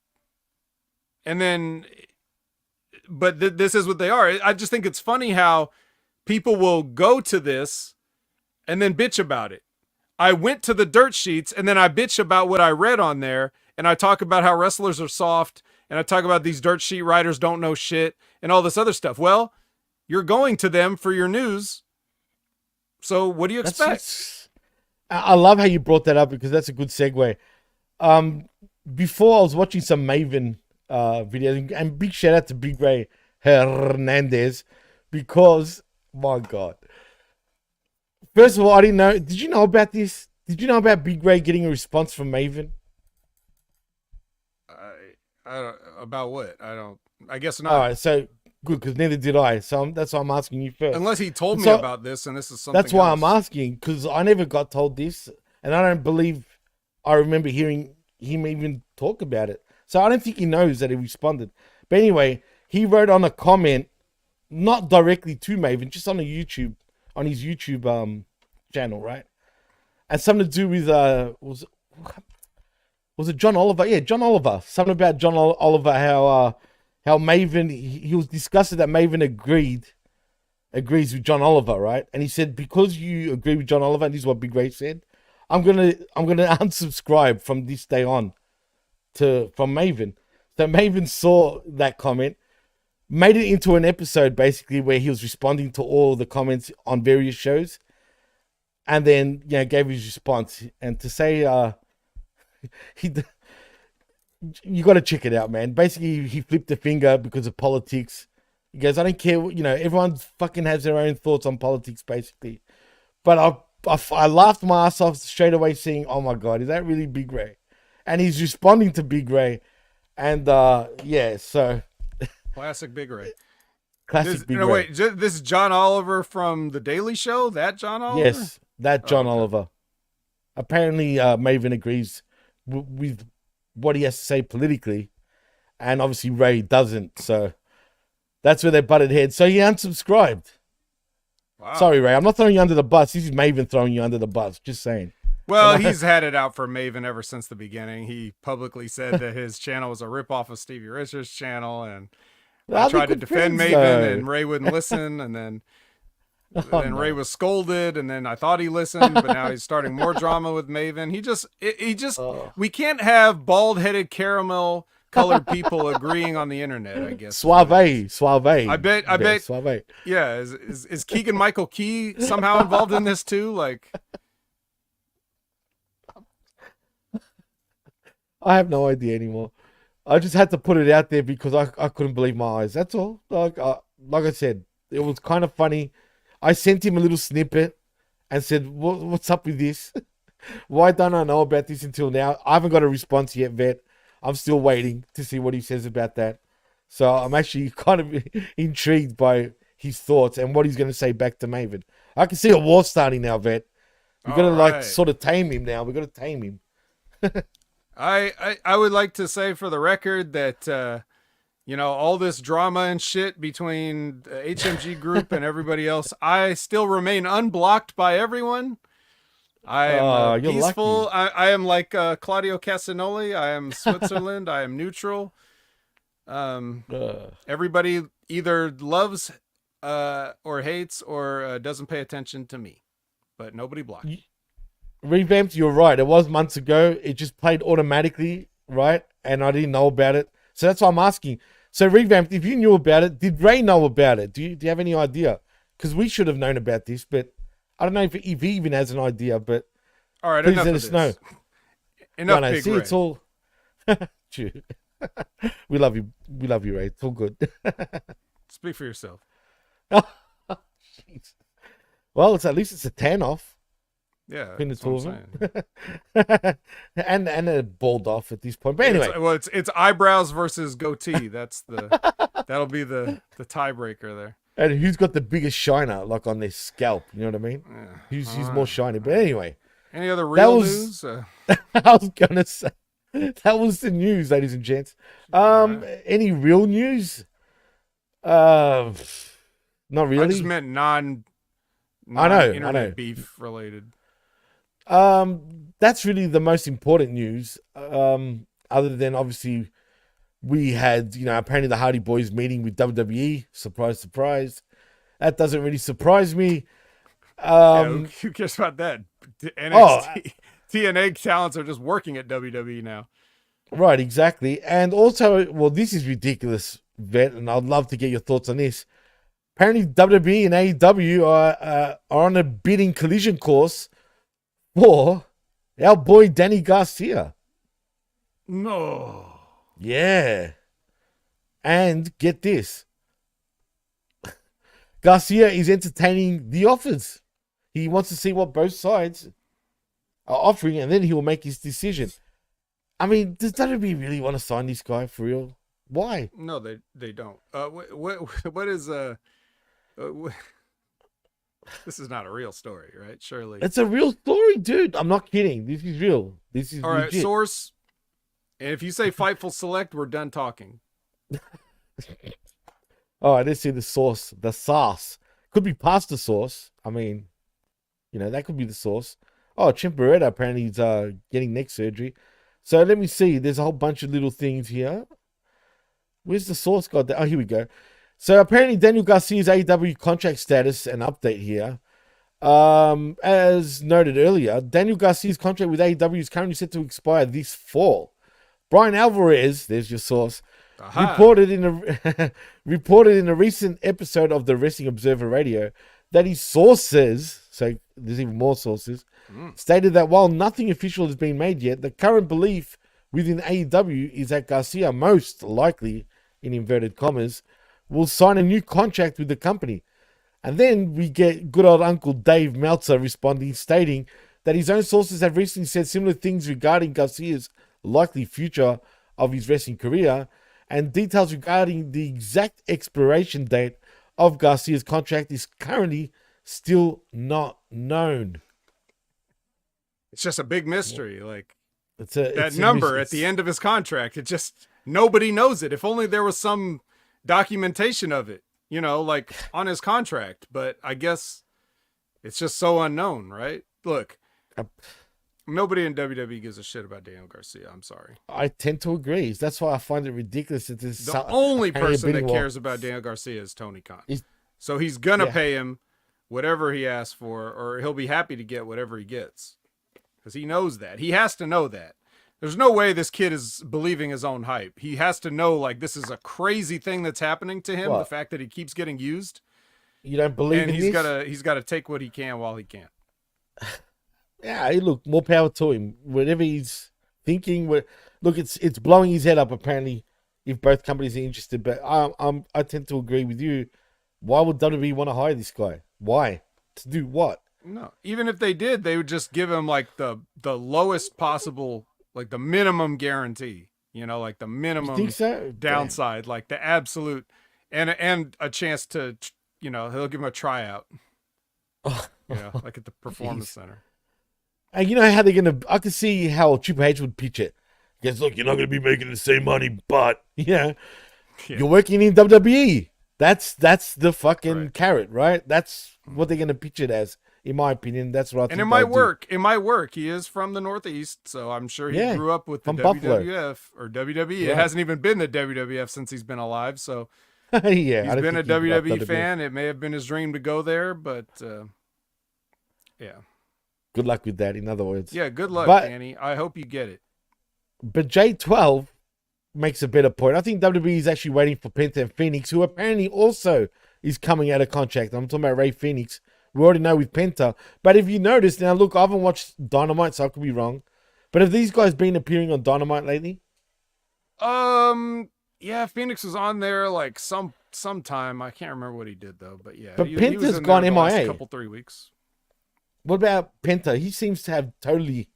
is what they are. I just think it's funny how people will go to this and then bitch about it. I went to the dirt sheets and then I bitch about what I read on there, and I talk about how wrestlers are soft, and I talk about these dirt sheet writers don't know shit and all this other stuff. Well, you're going to them for your news. So what do you expect? I love how you brought that up, because that's a good segue. Before I was watching some Maven videos, and big shout out to Big Ray Hernandez, because my God. First of all, I didn't know. Did you know about this? Did you know about Big Ray getting a response from Maven? I don't, about what? I guess not. All right, so good, because neither did I. So that's why I'm asking you first. Unless he told me about this, and this is something. That's why I'm asking, because I never got told this, and I don't believe I remember hearing him even talk about it. So I don't think he knows that he responded. But anyway, he wrote on a comment, not directly to Maven, just on his YouTube channel, right? And something to do with was it John Oliver? Yeah, John Oliver. Something about John Oliver, how Maven, he was disgusted that Maven agrees with John Oliver, right? And he said, because you agree with John Oliver, and this is what Big Ray said, I'm gonna unsubscribe from this day on from Maven. So Maven saw that comment, made it into an episode basically where he was responding to all the comments on various shows, and then gave his response. And to say he you got to check it out, man. Basically, he flipped the finger because of politics. He goes, I don't care, everyone fucking has their own thoughts on politics, basically. But I laughed my ass off straight away, saying, "Oh my god, is that really Big Ray?" And he's responding to Big Ray, and so Classic Big Ray. Big Ray. Wait, this is John Oliver from The Daily Show. That John Oliver? Yes, that John Oliver. Apparently, Maven agrees with what he has to say politically, and obviously Ray doesn't. So that's where they butted heads. So he unsubscribed. Wow. Sorry, Ray. I'm not throwing you under the bus. This is Maven throwing you under the bus. Just saying. Well, he's had it out for Maven ever since the beginning. He publicly said that his channel was a ripoff of Stevie Richards' channel, and I tried to defend Maven, and Ray wouldn't listen, and then Ray was scolded, and then I thought he listened, but now he's starting more drama with Maven. We can't have bald-headed caramel colored people agreeing on the internet, I guess. Suave. I bet. Suave. Yeah, is Keegan Michael Key somehow involved in this too? Like, I have no idea anymore. I just had to put it out there because I couldn't believe my eyes. That's all. Like I said, it was kind of funny. I sent him a little snippet and said, "What's up with this? Why don't I know about this until now?" I haven't got a response yet, Vet. I'm still waiting to see what he says about that. So I'm actually kind of intrigued by his thoughts and what he's going to say back to Maven. I can see a war starting now, Vet. We've got to sort of tame him now. We've got to tame him. I would like to say for the record that, all this drama and shit between HMG Group and everybody else, I still remain unblocked by everyone. I am peaceful. I am like Claudio Castagnoli. I am Switzerland. I am neutral. Everybody either loves or hates or doesn't pay attention to me, but nobody blocked. Revamped, you're right. It was months ago. It just played automatically, right? And I didn't know about it. So that's why I'm asking. So Revamped, if you knew about it, did Ray know about it? Do you have any idea? Because we should have known about this, but I don't know if he even has an idea, but all right, please let us know. Enough, Big see, Ray. It's all true. We love you. We love you, Ray. It's all good. Speak for yourself. Oh, well, at least it's a tan off. Yeah, between the that's two what of I'm them. and a bald off at this point. But anyway, it's eyebrows versus goatee. That'll be the tiebreaker there. And who's got the biggest shiner, like on their scalp? You know what I mean? Yeah. Who's more shiny? But anyway, any other real news? I was gonna say that was the news, ladies and gents. Any real news? Not really. I just meant non I know. internet beef related. That's really the most important news. Other than obviously we had, apparently the Hardy Boys meeting with WWE. Surprise, surprise. That doesn't really surprise me. Who cares about that? NXT, TNA talents are just working at WWE now. Right, exactly. And also, well, this is ridiculous, Vet, and I'd love to get your thoughts on this. Apparently, WWE and AEW are on a bidding collision course for our boy Danny Garcia. No. Yeah. And get this. Garcia is entertaining the offers. He wants to see what both sides are offering, and then he will make his decision. I mean, does WWE really want to sign this guy for real? Why? No, they don't. What is this is not a real story, right? Surely it's a real story, dude. I'm not kidding. This is real. This is all right. legit. Source. And if you say Fightful Select, we're done talking. Oh, I didn't see the source. The sauce could be pasta sauce. I mean, that could be the source. Oh, Chimperetta apparently he's getting neck surgery. So let me see. There's a whole bunch of little things here. Where's the source? God, oh, here we go. So apparently Daniel Garcia's AEW contract status and update here. As noted earlier, Daniel Garcia's contract with AEW is currently set to expire this fall. Brian Alvarez, there's your source, Aha. reported in a reported in a recent episode of the Wrestling Observer Radio that his sources, so there's even more sources, stated that while nothing official has been made yet, the current belief within AEW is that Garcia most likely, in inverted commas, will sign a new contract with the company. And then we get good old Uncle Dave Meltzer responding, stating that his own sources have recently said similar things regarding Garcia's likely future of his wrestling career, and details regarding the exact expiration date of Garcia's contract is currently still not known. It's just a big mystery. Like, It's that number at the end of his contract, it just, nobody knows it. If only there was some documentation of it, you know, like on his contract, but I guess it's just so unknown, right? Look, nobody in WWE gives a shit about Daniel Garcia. I'm sorry. I tend to agree. That's why I find it ridiculous that this The only person that cares about Daniel Garcia is Tony Khan. So he's going to pay him whatever he asks for, or he'll be happy to get whatever he gets. Because he knows that. He has to know that. There's no way this kid is believing his own hype. He has to know, like, this is a crazy thing that's happening to him. What? The fact that he keeps getting used. You don't believe in this? And he's got to take what he can while he can. Yeah, look, more power to him. Whatever he's thinking, look, it's blowing his head up, apparently, if both companies are interested. But I tend to agree with you. Why would WWE want to hire this guy? Why? To do what? No, even if they did, they would just give him like the lowest possible, like the minimum guarantee, you know, like the minimum downside, damn. Like the absolute, and a chance to, you know, he'll give him a tryout, you know, like at the Performance Center. And you know how they're going to, I can see how Triple H would pitch it. He goes, look, you're not going to be making the same money, but, you're working in WWE. That's the fucking carrot, right? That's what they're going to pitch it as. In my opinion, that's what I think. And it might work. It might work. He is from the Northeast, so I'm sure he grew up with the WWF or WWE. Right. It hasn't even been the WWF since he's been alive, so he's been a WWE fan. It may have been his dream to go there, but yeah. Good luck with that, in other words. Yeah, good luck, Danny. I hope you get it. But J12 makes a better point. I think WWE is actually waiting for Penta and Phoenix, who apparently also is coming out of contract. I'm talking about Ray Phoenix. We already know with Penta. But if you notice, now look, I haven't watched Dynamite, so I could be wrong. But have these guys been appearing on Dynamite lately? Yeah, Phoenix was on there like sometime. I can't remember what he did though, but yeah. But Penta's gone MIA. Last couple 3 weeks. What about Penta? He seems to have totally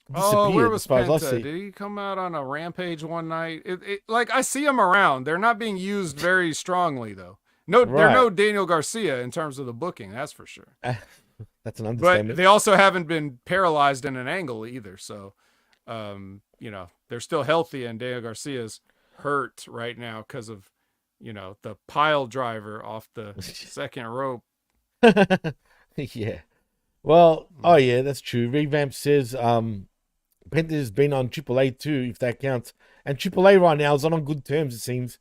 disappeared. Oh, where was Penta? Did he come out on a rampage one night? Like I see him around. They're not being used very strongly though. No, they're no Daniel Garcia in terms of the booking, that's for sure. That's an understatement. But they also haven't been paralyzed in an angle either. So, you know, they're still healthy, and Daniel Garcia's hurt right now because of, you know, the pile driver off the second rope. Yeah. Well, that's true. Revamp says Penta's been on AAA too, if that counts. And AAA right now is not on good terms, it seems.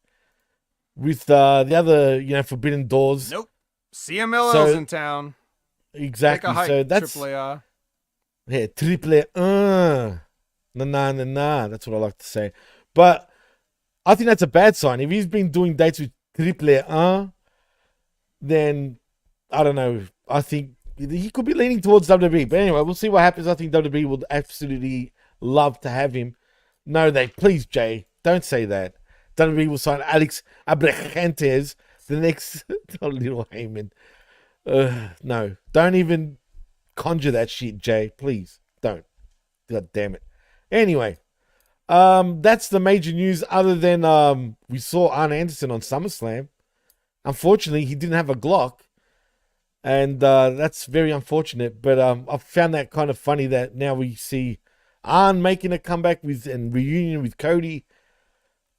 With the other, you know, Forbidden Doors. Nope. CMLL's in town. Exactly. Hike, so that's AAA. Yeah, AAA. Nah. That's what I like to say. But I think that's a bad sign. If he's been doing dates with AAA, then I don't know. I think he could be leaning towards WWE. But anyway, we'll see what happens. I think WWE would absolutely love to have him. No, please, Jay, don't say that. WWE will sign Alex Abrahantes, the next little Hamin. No, don't even conjure that shit, Jay. Please, don't. God damn it. Anyway, that's the major news other than we saw Arn Anderson on SummerSlam. Unfortunately, he didn't have a Glock. And that's very unfortunate. But I found that kind of funny that now we see Arn making a comeback and reunion with Cody.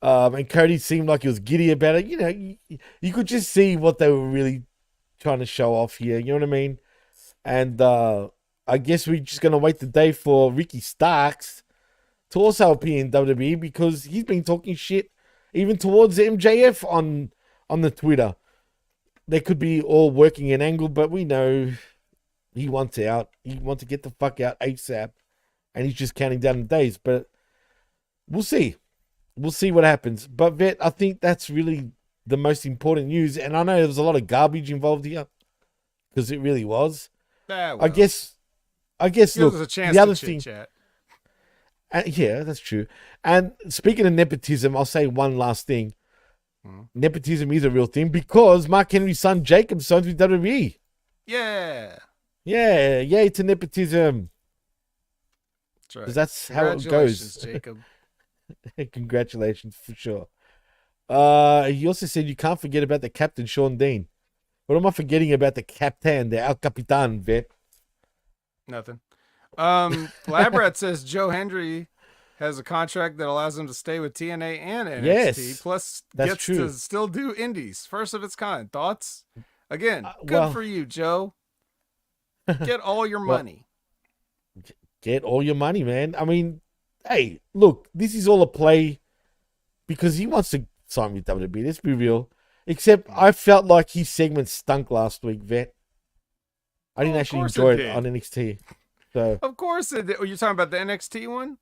And Cody seemed like he was giddy about it. You know, you could just see what they were really trying to show off here. You know what I mean? And I guess we're just going to wait the day for Ricky Starks to also appear in WWE because he's been talking shit even towards MJF on the Twitter. They could be all working an angle, but we know he wants out. He wants to get the fuck out ASAP. And he's just counting down the days. But we'll see. We'll see what happens. But Vet, I think that's really the most important news. And I know there was a lot of garbage involved here because it really was. Well, I guess. Look, us a chance the other to thing. chit-chat. Yeah, that's true. And speaking of nepotism, I'll say one last thing. Nepotism is a real thing because Mark Henry's son Jacob signs with WWE. Yeah. Yeah, yay to nepotism. That's right. Because that's how it goes. Jacob. Congratulations, for sure. He also said you can't forget about the captain, Sean Dean. What am I forgetting about the captain, the El Capitan, Vet? Nothing. Labrat says Joe Hendry has a contract that allows him to stay with TNA and NXT. Yes, plus that's gets true. to still do indies. First of its kind. Thoughts? Again, good for you, Joe. Get all your money. Get all your money, man. I mean, hey, look, this is all a play because he wants to sign with WWE. Let's be real. Except I felt like his segment stunk last week, Vet. I didn't actually enjoy it on NXT. So of course it did. You're talking about the NXT one?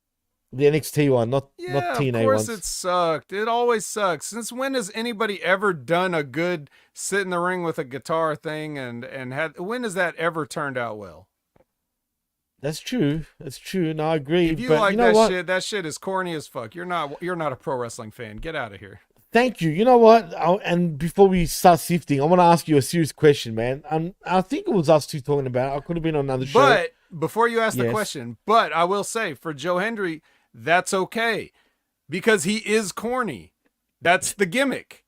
The NXT one, not TNA one. Of course it sucked. It always sucks. Since when has anybody ever done a good sit in the ring with a guitar thing and had when has that ever turned out well? That's true. That's true. And I agree. If you but like you know that shit, that shit is corny as fuck. You're not a pro wrestling fan. Get out of here. Thank you. You know what? And before we start sifting, I want to ask you a serious question, man. I think it was us two talking about it. I could have been on another show. But before you ask the question, but I will say for Joe Hendry, that's okay because he is corny. That's the gimmick.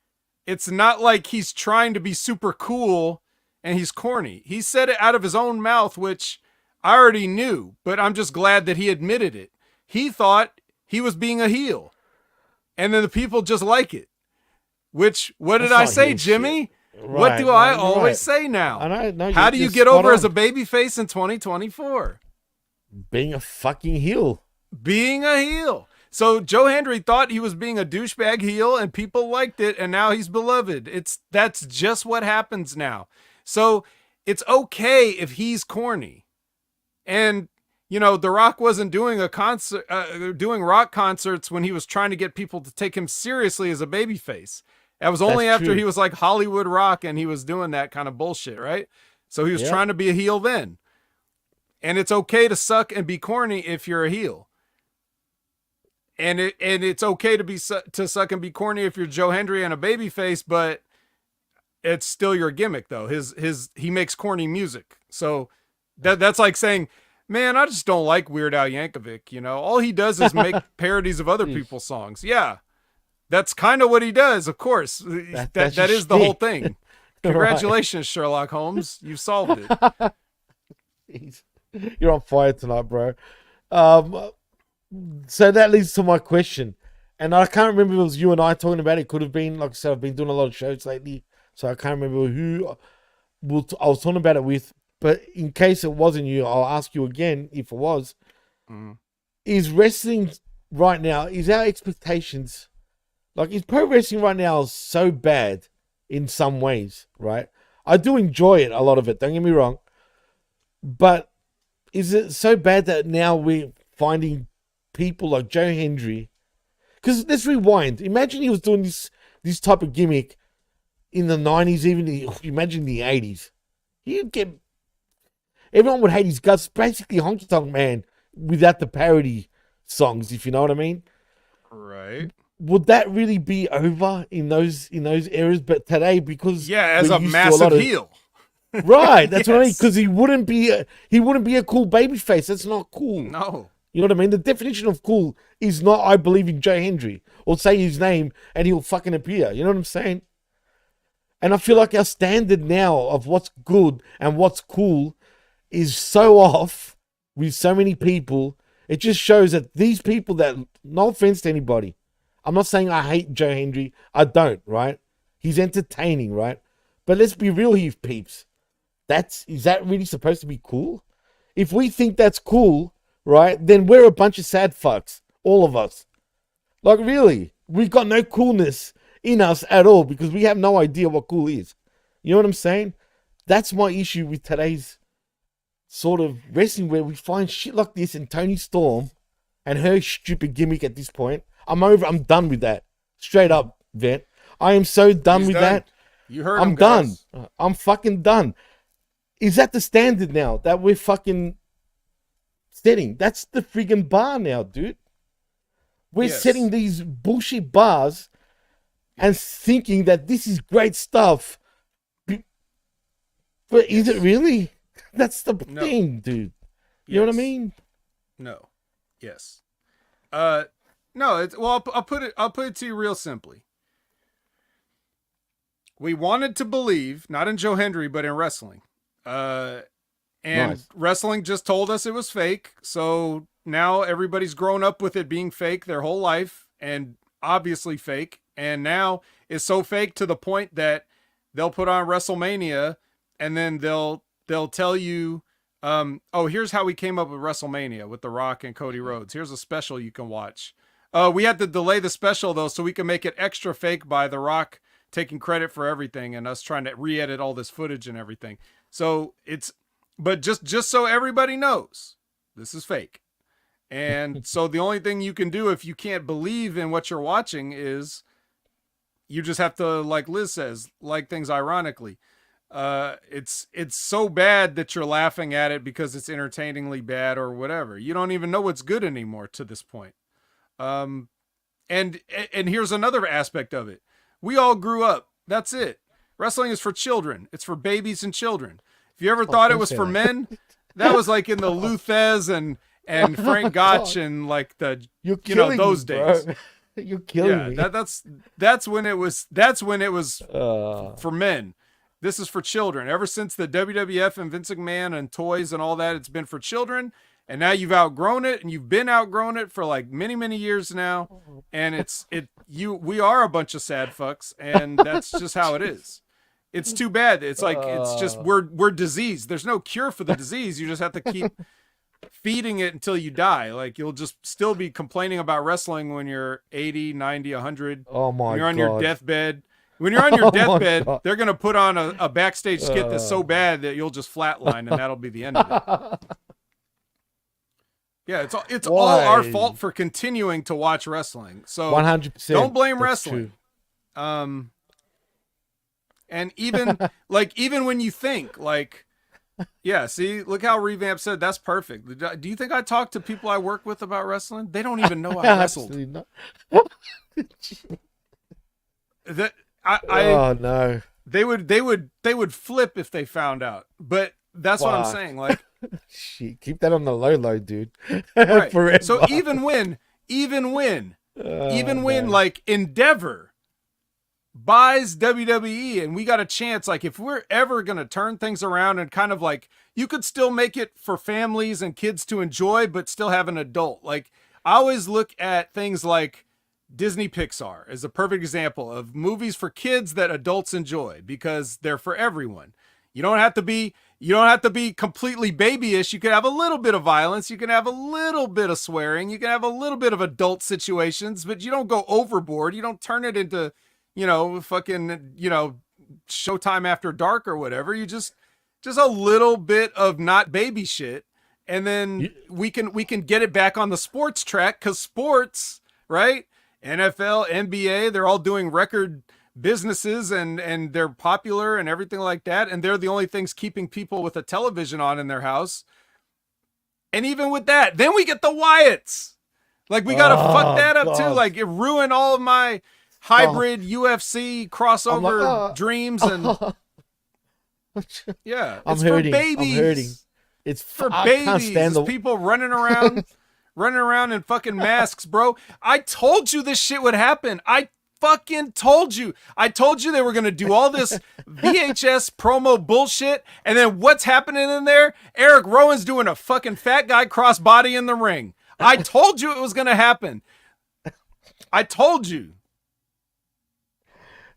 It's not like he's trying to be super cool and he's corny. He said it out of his own mouth, which I already knew, but I'm just glad that he admitted it. He thought he was being a heel. And then the people just like it. Which, what did I say, Jimmy? Right, what do I always say now? How do you get over as a babyface in 2024? Being a fucking heel. Being a heel. So Joe Hendry thought he was being a douchebag heel and people liked it and now he's beloved. That's just what happens now. So it's okay if he's corny. And The Rock wasn't doing doing rock concerts when he was trying to get people to take him seriously as a babyface. That was only after he was like Hollywood Rock and he was doing that kind of bullshit, right? So he was trying to be a heel then. And it's okay to suck and be corny if you're a heel. And it's okay to suck and be corny if you're Joe Hendry and a babyface, but it's still your gimmick though. He makes corny music. So that's like saying, man, I just don't like Weird Al Yankovic. All he does is make parodies of other people's songs. Yeah, that's kind of what he does. Of course, that is the whole thing. Congratulations, Sherlock Holmes. You've solved it. You're on fire tonight, bro. So that leads to my question. And I can't remember if it was you and I talking about it. It could have been, like I said, I've been doing a lot of shows lately. So I can't remember who I was talking about it with. But in case it wasn't you, I'll ask you again if it was. Is wrestling right now, is our expectations, like is pro wrestling right now so bad in some ways, right? I do enjoy it, a lot of it, don't get me wrong. But is it so bad that now we're finding people like Joe Hendry? Because let's rewind. Imagine he was doing this type of gimmick in the 90s, even imagine the 80s. Everyone would hate his guts. Basically, Honky Tonk Man without the parody songs, if you know what I mean. Right. Would that really be over in those eras? But today, because as a massive heel, right? That's what I mean. Because he wouldn't be a cool babyface. That's not cool. No. You know what I mean? The definition of cool is not I believe in Joe Hendry or say his name and he'll fucking appear. You know what I'm saying? And I feel like our standard now of what's good and what's cool is so off with so many people. It just shows that these people that, no offense to anybody, I'm not saying I hate Joe Hendry. I don't, right? He's entertaining, right? But let's be real here, peeps. Is that really supposed to be cool? If we think that's cool, right, then we're a bunch of sad fucks. All of us. Like, really. We've got no coolness in us at all because we have no idea what cool is. You know what I'm saying? That's my issue with today's sort of wrestling, where we find shit like this and Toni Storm and her stupid gimmick at this point. I'm over. I'm done with that. Straight up, Vet. I am so done with that. You heard I'm him, done. guys. I'm fucking done. Is that the standard now that we're fucking setting? That's the friggin' bar now, dude. We're setting these bullshit bars and thinking that this is great stuff. But is it really? That's the thing, dude. You know what I mean? No. Yes. No, it's well, I'll put it to you real simply. We wanted to believe, not in Joe Hendry, but in wrestling. Wrestling just told us it was fake. So now everybody's grown up with it being fake their whole life, and obviously fake. And now it's so fake to the point that they'll put on WrestleMania and then they'll tell you, oh, here's how we came up with WrestleMania with The Rock and Cody Rhodes. Here's a special you can watch. We had to delay the special though, so we can make it extra fake by The Rock taking credit for everything and us trying to re-edit all this footage and everything. So but just so everybody knows, this is fake. And so the only thing you can do if you can't believe in what you're watching is you just have to, like Liz says, like things ironically. It's so bad that you're laughing at it because it's entertainingly bad or whatever. You don't even know what's good anymore to this point. And here's another aspect of it. We all grew up. That's it. Wrestling is for children. It's for babies and children. If you ever thought it was for men, that was like in the Luthez and Frank Gotch and like those days. Bro. You're killing me. That's when it was for men. This is for children. Ever since the WWF and Vince McMahon and toys and all that, it's been for children. And now you've outgrown it, and you've been outgrown it for like many, many years now. And we are a bunch of sad fucks, and that's just how it is. It's too bad. It's like, it's just, we're diseased. There's no cure for the disease. You just have to keep feeding it until you die. Like, you'll just still be complaining about wrestling when you're 80, 90, 100. Oh my God. When you're on your deathbed. When you're on your deathbed, they're going to put on a backstage skit that's so bad that you'll just flatline, and that'll be the end of it. Yeah, it's all our fault for continuing to watch wrestling. So 100%. Don't blame wrestling. And even when you think like, yeah, see, look how Revamp said that's perfect. Do you think I talk to people I work with about wrestling? They don't even know I wrestled. Oh no. They would flip if they found out. But that's what I'm saying. Like, shit, keep that on the low, dude. Right. Forever. So even when like Endeavor buys WWE and we got a chance, like if we're ever going to turn things around and kind of like, you could still make it for families and kids to enjoy, but still have an adult. Like, I always look at things like Disney Pixar as a perfect example of movies for kids that adults enjoy because they're for everyone. You don't have to be completely babyish. You can have a little bit of violence. You can have a little bit of swearing. You can have a little bit of adult situations, but you don't go overboard. You don't turn it into, fucking, Showtime After Dark or whatever. You just a little bit of not baby shit. And then we can get it back on the sports track because sports, right? NFL, NBA, they're all doing record businesses and they're popular and everything like that, and they're the only things keeping people with a television on in their house. And even with that, then we get the Wyatts. Like, we gotta fuck that up too. Like, it ruined all of my hybrid UFC crossover dreams. And yeah, it's for babies. I'm hurting. It's for babies. It's people running around in fucking masks, bro. I told you this shit would happen. I fucking told you. I told you they were going to do all this VHS promo bullshit. And then what's happening in there? Eric Rowan's doing a fucking fat guy crossbody in the ring. I told you it was going to happen. I told you.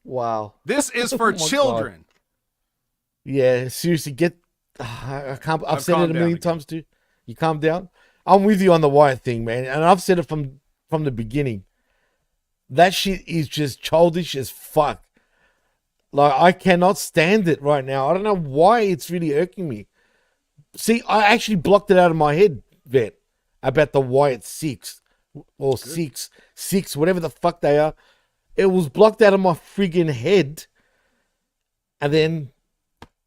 Wow. This is for children. God. Yeah, seriously, I've said it a million times too. You calm down. I'm with you on the Wyatt thing, man. And I've said it from the beginning. That shit is just childish as fuck. Like, I cannot stand it right now. I don't know why it's really irking me. See, I actually blocked it out of my head, Vet, about the Wyatt 6 or six, whatever the fuck they are. It was blocked out of my friggin' head. And then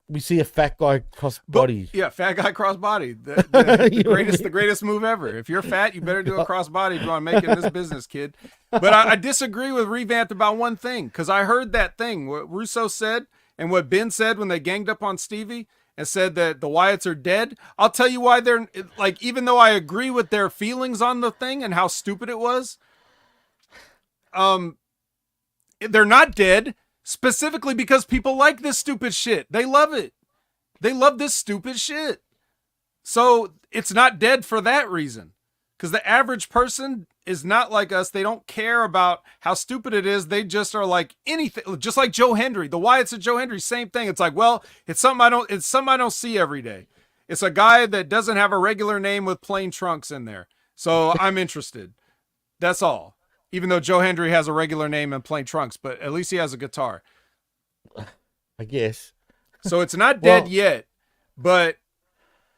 we see a fat guy cross body. Yeah, fat guy cross body. The greatest move ever. If you're fat, you better do a cross body if you want to make it in this business, kid. But I disagree with Revamped about one thing, because I heard that thing, what Russo said and what Ben said when they ganged up on Stevie and said that the Wyatts are dead. I'll tell you why they're, like, even though I agree with their feelings on the thing and how stupid it was, they're not dead. Specifically because people like this stupid shit. They love it. They love this stupid shit. So it's not dead for that reason. Because the average person is not like us. They don't care about how stupid it is. They just are like anything. Just like Joe Hendry. The Wyatts and Joe Hendry, same thing. It's like, well, it's something I don't see every day. It's a guy that doesn't have a regular name with plain trunks in there. So I'm interested. That's all. Even though Joe Hendry has a regular name and plain trunks, but at least he has a guitar. I guess. So it's not dead yet, but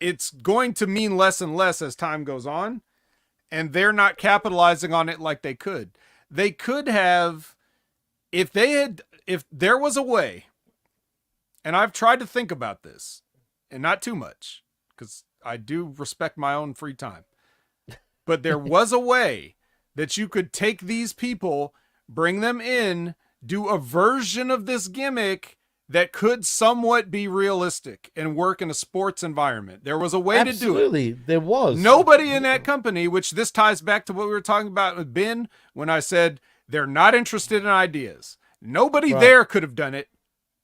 it's going to mean less and less as time goes on. And they're not capitalizing on it like they could. They could have, if there was a way, and I've tried to think about this, and not too much, because I do respect my own free time, but there was a way that you could take these people, bring them in, do a version of this gimmick that could somewhat be realistic and work in a sports environment. There was a way to do it. Absolutely, there was. Nobody in that company, which this ties back to what we were talking about with Ben, when I said they're not interested in ideas. Nobody there could have done it.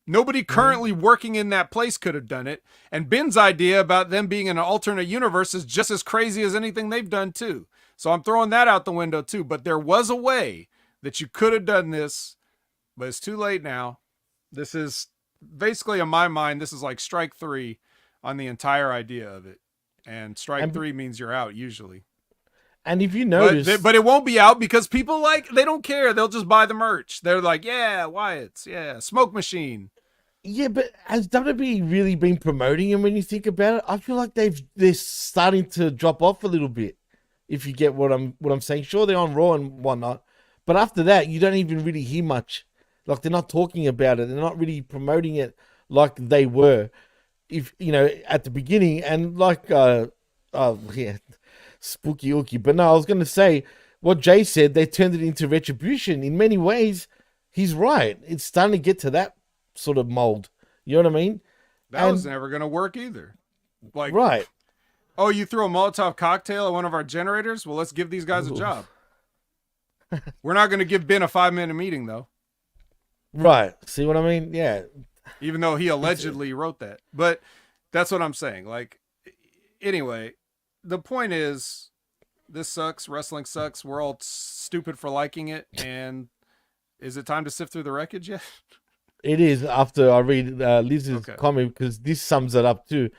Nobody currently working in that place could have done it. And Ben's idea about them being in an alternate universe is just as crazy as anything they've done too. So I'm throwing that out the window too. But there was a way that you could have done this, but it's too late now. This is basically, in my mind, this is like strike three on the entire idea of it. And strike three means you're out usually. And if you notice, but it won't be out because people they don't care. They'll just buy the merch. They're like, yeah, Wyatt's, yeah, Smoke Machine. Yeah, but has WWE really been promoting him when you think about it? I feel like they're starting to drop off a little bit. If you get what I'm saying. Sure, they're on Raw and whatnot, but after that, you don't even really hear much. Like, they're not talking about it. They're not really promoting it like they were, if you know, at the beginning. And like, spooky ooky. But no, I was gonna say what Jay said. They turned it into retribution. In many ways, he's right. It's starting to get to that sort of mold. You know what I mean? That was never gonna work either. Like, right. Oh, you threw a Molotov cocktail at one of our generators? Well, let's give these guys a job. We're not going to give Ben a 5-minute meeting, though. Right. See what I mean? Yeah. Even though he allegedly wrote that. But that's what I'm saying. Like, anyway, the point is, this sucks. Wrestling sucks. We're all stupid for liking it. And is it time to sift through the wreckage yet? It is, after I read Liz's comment, because this sums it up too.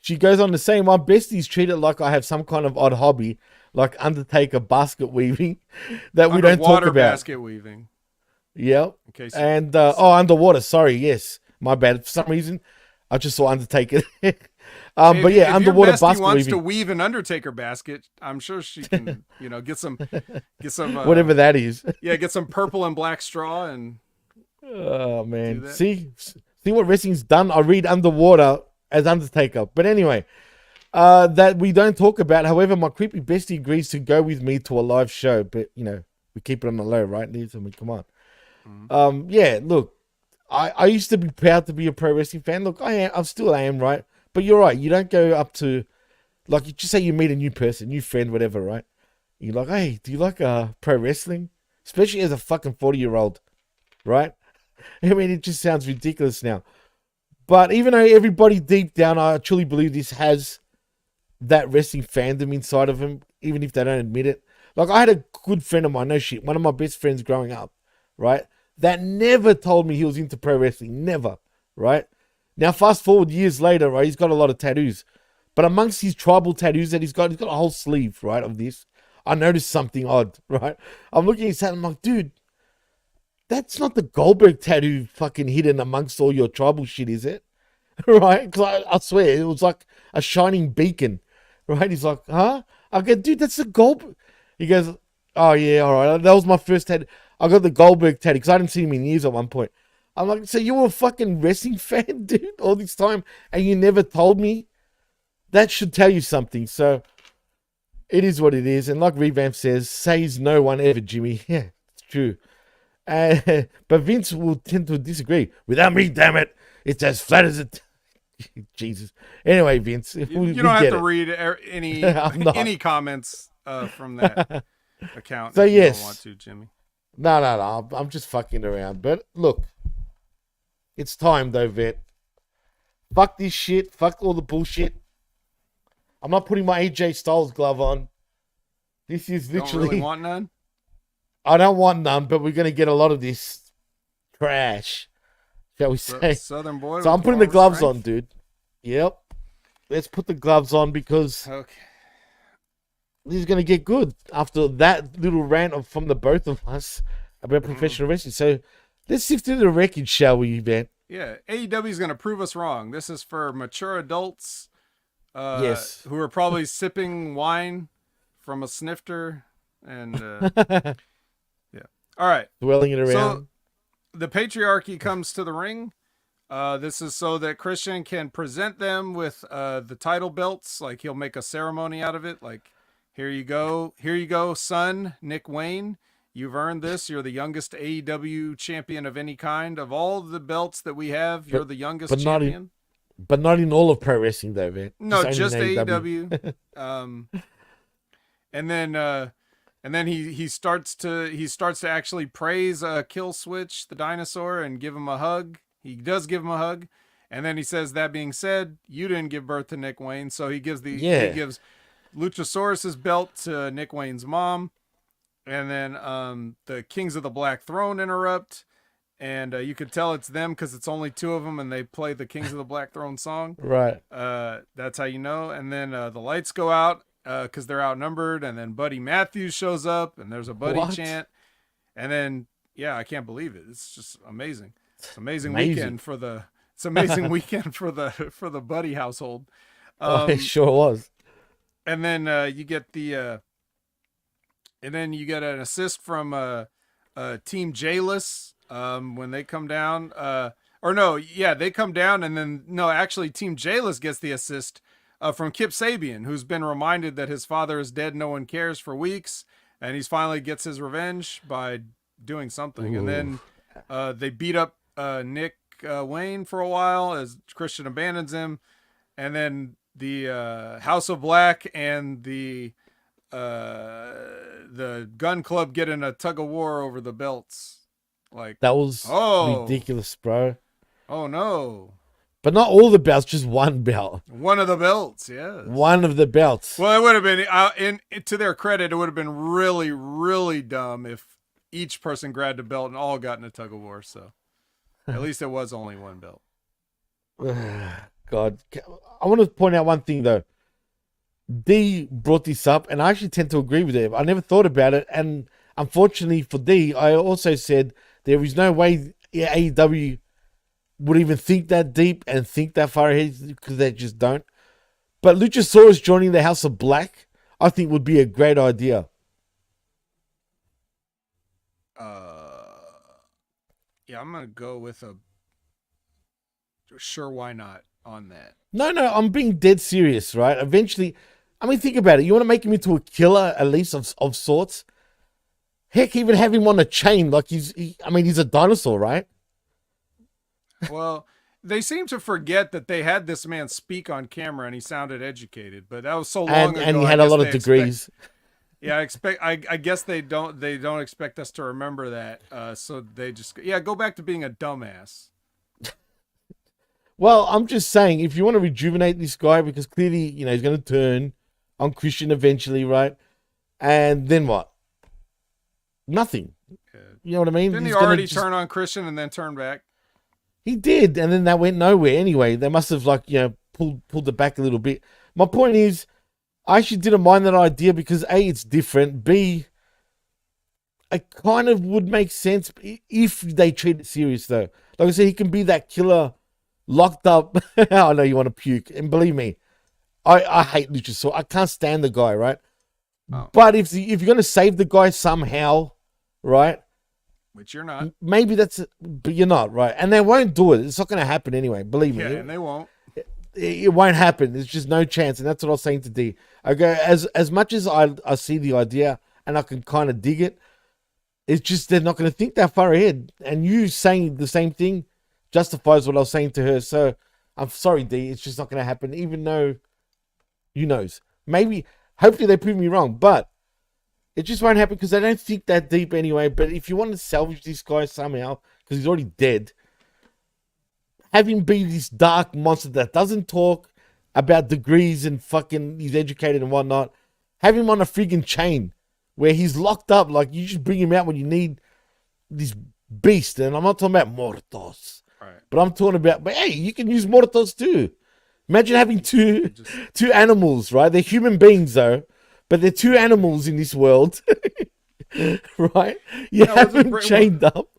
She goes on to say, my besties treat it like I have some kind of odd hobby, like Undertaker basket weaving, that we don't talk about. Basket weaving. Yeah. And, underwater. Sorry. Yes. My bad. For some reason, I just saw Undertaker. But yeah, underwater basket wants weaving. To weave an Undertaker basket, I'm sure she can, get some whatever that is. Yeah. Get some purple and black straw and. Oh man. See what wrestling's done. I read underwater as Undertaker. But anyway, that we don't talk about. However, my creepy bestie agrees to go with me to a live show. But, we keep it on the low, right, Liz? I mean, come on. Mm-hmm. Yeah, look, I used to be proud to be a pro wrestling fan. Look, I still am, right? But you're right. You don't go up to, like, you just say you meet a new person, new friend, whatever, right? You're like, hey, do you like pro wrestling? Especially as a fucking 40-year-old, right? I mean, it just sounds ridiculous now. But even though everybody deep down, I truly believe this has that wrestling fandom inside of them, even if they don't admit it. Like, I had a good friend of mine, no shit, one of my best friends growing up, right? That never told me he was into pro wrestling. Never, right? Now, fast forward years later, right? He's got a lot of tattoos. But amongst his tribal tattoos that he's got a whole sleeve, right, of this. I noticed something odd, right? I'm looking at his tattoo, I'm like, dude, that's not the Goldberg tattoo fucking hidden amongst all your tribal shit, is it? Right? Because I swear, it was like a shining beacon, right? He's like, huh? I go, dude, that's the Goldberg. He goes, Oh, yeah, all right. That was my first tattoo. I got the Goldberg tattoo because I didn't see him in years at one point. I'm like, so you were a fucking wrestling fan, dude, all this time, and you never told me? That should tell you something. So it is what it is. And like Revamp says no one ever, Jimmy. Yeah, it's true. But Vince will tend to disagree. Without me, damn it, it's as flat as it. Jesus. Anyway, Vince, you don't have to read any comments from that account. So if you yes, don't want to, Jimmy. No. I'm just fucking around. But look, it's time though, Vet. Fuck this shit. Fuck all the bullshit. I'm not putting my AJ Styles glove on. This is literally. Don't really want none? I don't want none, but we're going to get a lot of this trash, shall we say. Southern boy. So I'm putting the gloves on, dude. Yep. Let's put the gloves on because this is going to get good after that little rant from the both of us about professional wrestling. So let's sift through the wreckage, shall we, Ben? Yeah. AEW is going to prove us wrong. This is for mature adults yes, who are probably sipping wine from a snifter and... All right. Swirling it around. So the patriarchy comes to the ring. This is so that Christian can present them with the title belts. Like he'll make a ceremony out of it. Like, here you go, son, Nick Wayne. You've earned this. You're the youngest AEW champion of any kind. Of all the belts that we have, you're the youngest champion. But not in all of pro wrestling, though, man. No, just AEW. And then he starts to actually praise Kill Switch, the dinosaur, and give him a hug. He does give him a hug, and then he says, "That being said, you didn't give birth to Nick Wayne." So he gives Luchasaurus's belt to Nick Wayne's mom, and then the Kings of the Black Throne interrupt, and you could tell it's them because it's only two of them, and they play the Kings of the Black Throne song. Right. That's how you know. And then the lights go out. Because they're outnumbered, and then Buddy Matthews shows up, and there's a Buddy chant, and then I can't believe it. It's just amazing. It's amazing weekend for the. It's amazing weekend for the Buddy household. It sure was. And then you get an assist from Team J-less when they come down. They come down, and then actually Team J-less gets the assist. From Kip Sabian, who's been reminded that his father is dead, no one cares for weeks, and he's finally gets his revenge by doing something. Ooh. And then they beat up Nick Wayne for a while as Christian abandons him, and then the House of Black and the Gun Club get in a tug of war over the belts. Like that was ridiculous, bro. Oh no. But not all the belts, just one belt. One of the belts, yeah. One of the belts. Well, it would have been, to their credit, it would have been really, really dumb if each person grabbed a belt and all got in a tug of war. So at least it was only one belt. God. I want to point out one thing, though. D brought this up, and I actually tend to agree with him. I never thought about it. And unfortunately for D, I also said there is no way AEW would even think that deep and think that far ahead because they just don't. But Luchasaurus joining the House of Black, I think would be a great idea. I'm going to go with a sure, why not on that. No, I'm being dead serious, right? Eventually, I mean, think about it. You want to make him into a killer, at least of sorts? Heck, even have him on a chain. Like he's a dinosaur, right? Well, they seem to forget that they had this man speak on camera and he sounded educated, but that was so long ago. And he had a lot of degrees. I guess they don't expect us to remember that. So they just go back to being a dumbass. Well, I'm just saying, if you want to rejuvenate this guy, because clearly, he's going to turn on Christian eventually, right? And then what? Nothing. You know what I mean? Didn't he already turn on Christian and then turn back? He did, and then that went nowhere anyway. They must have, pulled it back a little bit. My point is, I actually didn't mind that idea because, A, it's different. B, it kind of would make sense if they treat it serious, though. Like I said, he can be that killer locked up. I know you want to puke. And believe me, I hate Luchasaurus. I can't stand the guy, right? Oh, But if you're going to save the guy somehow, right? which you're not. Maybe but you're not, right? And they won't do it. It's not going to happen anyway. Believe me. Yeah, and they won't. It won't happen. There's just no chance. And that's what I was saying to D. I go, as much as I see the idea and I can kind of dig it, it's just they're not going to think that far ahead. And you saying the same thing justifies what I was saying to her. So I'm sorry, D. It's just not going to happen, even though, who knows? Maybe, hopefully they prove me wrong, but it just won't happen because they don't think that deep anyway. But if you want to salvage this guy somehow, because he's already dead, have him be this dark monster that doesn't talk about degrees and fucking he's educated and whatnot. Have him on a friggin' chain where he's locked up. Like, you just bring him out when you need this beast. And I'm not talking about Mortos. Right. But I'm talking about, but hey, you can use Mortos too. Imagine having two animals, right? They're human beings though, but they're two animals in this world. Right? You have them chained up.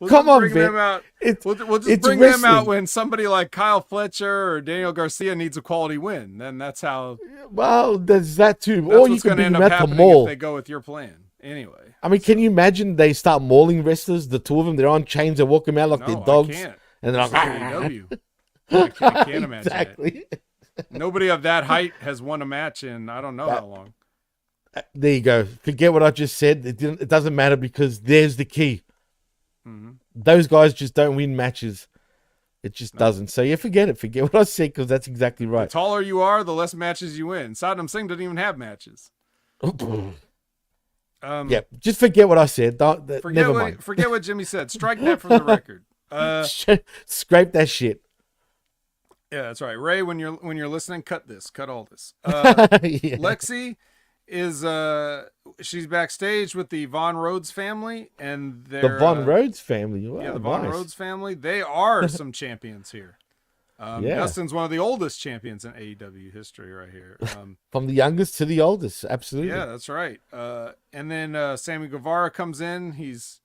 Come on, man. We'll just bring them out when somebody like Kyle Fletcher or Daniel Garcia needs a quality win. Then that's how. Well, there's that too. That's or you can bring them out to maul. If they go with your plan. Anyway. I mean, can you imagine they start mauling wrestlers? The two of them, they're on chains. They walk them out like they're dogs. I can't. And they're like, AEW. I can't imagine exactly. it. Nobody of that height has won a match in I don't know how long. There you go. Forget what I just said. It doesn't matter because there's the key. Mm-hmm. Those guys just don't win matches. It just doesn't. So yeah, forget it. Forget what I said because that's exactly right. The taller you are, the less matches you win. Saddam Singh didn't even have matches. Yeah, just forget what I said. Never mind. Forget what Jimmy said. Strike that from the record. Scrape that shit. Yeah, that's right. Ray, when you're listening, cut this. Cut all this. Yeah. Lexi is she's backstage with the Von Rhodes family, and the Von Rhodes family. Wow, yeah, the Von Rhodes family. They are some champions here. Dustin's one of the oldest champions in AEW history right here. From the youngest to the oldest, absolutely. Yeah, that's right. And then Sammy Guevara comes in. He's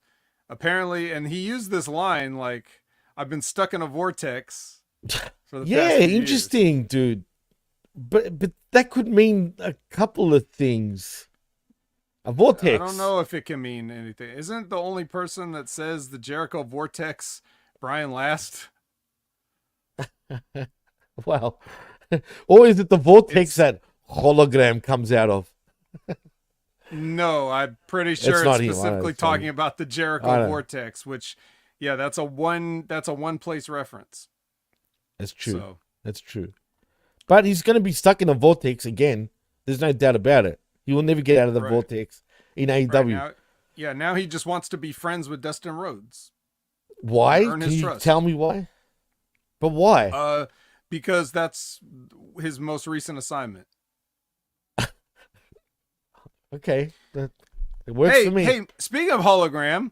apparently, and he used this line like, "I've been stuck in a vortex." For the past few interesting, years. Dude. But that could mean a couple of things. A vortex. I don't know if it can mean anything. Isn't the only person that says the Jericho vortex Brian Last? Well, or is it the vortex that hologram comes out of? No, I'm pretty sure it's specifically talking about the Jericho vortex, which, yeah, that's a one place reference. That's true. So. That's true. But he's going to be stuck in a vortex again. There's no doubt about it. He will never get out of the vortex in AEW. Right, now he just wants to be friends with Dustin Rhodes. Why? Can you tell me why? But why? Because that's his most recent assignment. Okay. It works for me. Hey, speaking of hologram,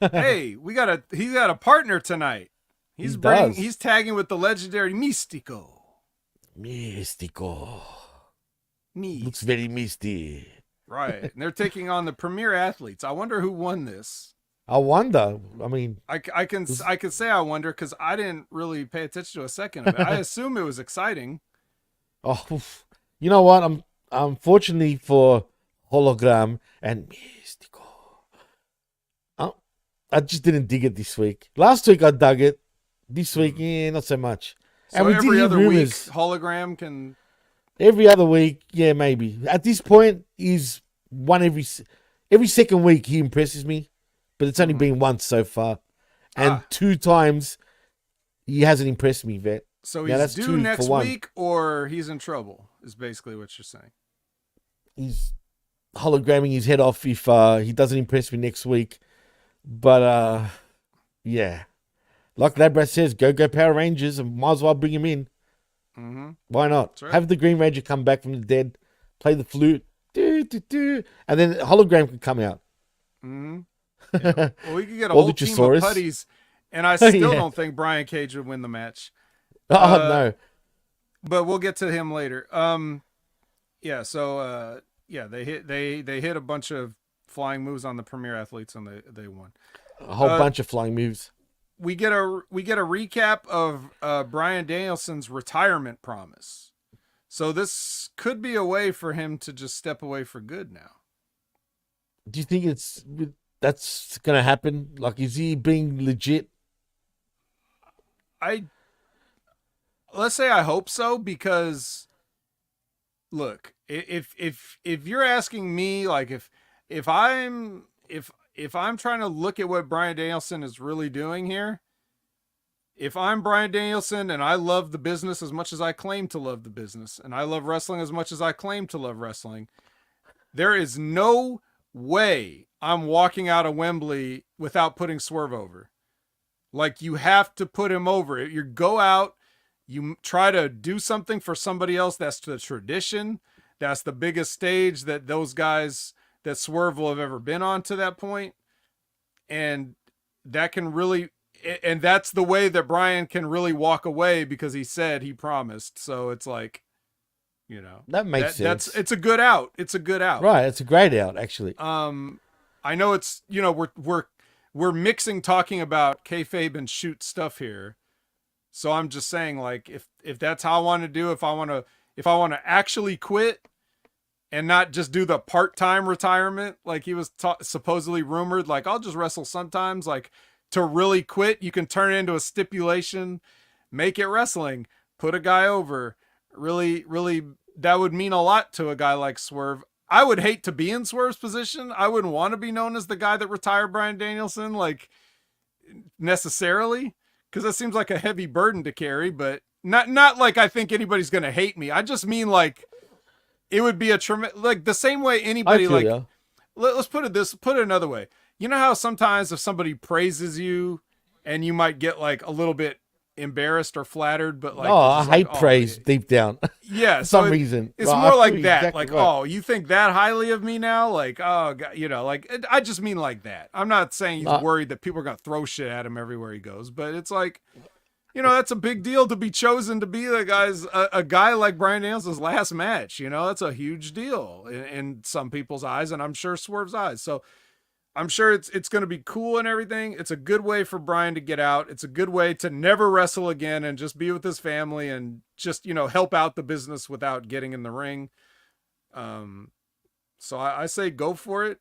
hey, he got a partner tonight. He's tagging with the legendary Místico. Looks very misty. Right. And they're taking on the premier athletes. I wonder who won this. I wonder. I mean, I can say I wonder because I didn't really pay attention to a second of it. I assume it was exciting. Oh, you know what? Unfortunately for Hologram and Místico, I just didn't dig it this week. Last week I dug it. This week, not so much. So and every other week, hologram can. Every other week, yeah, maybe. At this point, he's one every second week. He impresses me, but it's only been once so far, and 2 times he hasn't impressed me, Vet. So he's due next week, or he's in trouble. Is basically what you're saying. He's hologramming his head off if he doesn't impress me next week, but yeah. Like Labrat says, go Power Rangers, and might as well bring him in. Mm-hmm. Why not? Right. Have the Green Ranger come back from the dead, play the flute, and then hologram can come out. Mm-hmm. Yeah. Well, we could get a whole team of putties, and I still don't think Brian Cage would win the match. No. But we'll get to him later. Yeah. So they hit a bunch of flying moves on the premier athletes, and they won. A whole bunch of flying moves. We get a recap of Bryan Danielson's retirement promise. So this could be a way for him to just step away for good now. Do you think that's gonna happen? Like, is he being legit? Let's say I hope so, because look, if you're asking me, like, if I'm trying to look at what Bryan Danielson is really doing here, if I'm Bryan Danielson and I love the business as much as I claim to love the business, and I love wrestling as much as I claim to love wrestling, there is no way I'm walking out of Wembley without putting Swerve over. Like, you have to put him over. You go out, you try to do something for somebody else. That's the tradition. That's the biggest stage that those guys, that Swerve will have ever been on to that point. And that can really, and that's the way that Bryan can really walk away, because he said he promised. So it's like, you know, That makes sense. It's a good out. It's a good out. Right. It's a great out, actually. I know it's, you know, we're mixing talking about kayfabe and shoot stuff here. So I'm just saying, like, if that's how I want to do, if I want to actually quit and not just do the part-time retirement, like he was supposedly rumored, like, I'll just wrestle sometimes, like, to really quit, you can turn it into a stipulation, make it wrestling, put a guy over. Really, really, that would mean a lot to a guy like Swerve. I would hate to be in Swerve's position. I wouldn't want to be known as the guy that retired Bryan Danielson, like, necessarily, because that seems like a heavy burden to carry. But not like I think anybody's gonna hate me. I just mean, like, it would be a tremendous, like, the same way anybody, like, let's put it another way. You know how sometimes if somebody praises you and you might get, like, a little bit embarrassed or flattered, but, like, I hate praise deep down. Yeah, for some reason. It's more like that. Exactly like, right. oh, you think that highly of me now? Like, oh, God, you know, like, I just mean like that. I'm not saying he's worried that people are gonna throw shit at him everywhere he goes, but it's like, you know, that's a big deal to be chosen to be a guy like Bryan Danielson's last match. You know, that's a huge deal in some people's eyes, and I'm sure Swerve's eyes. So I'm sure it's going to be cool and everything. It's a good way for Bryan to get out. It's a good way to never wrestle again and just be with his family and just, you know, help out the business without getting in the ring. So I say go for it.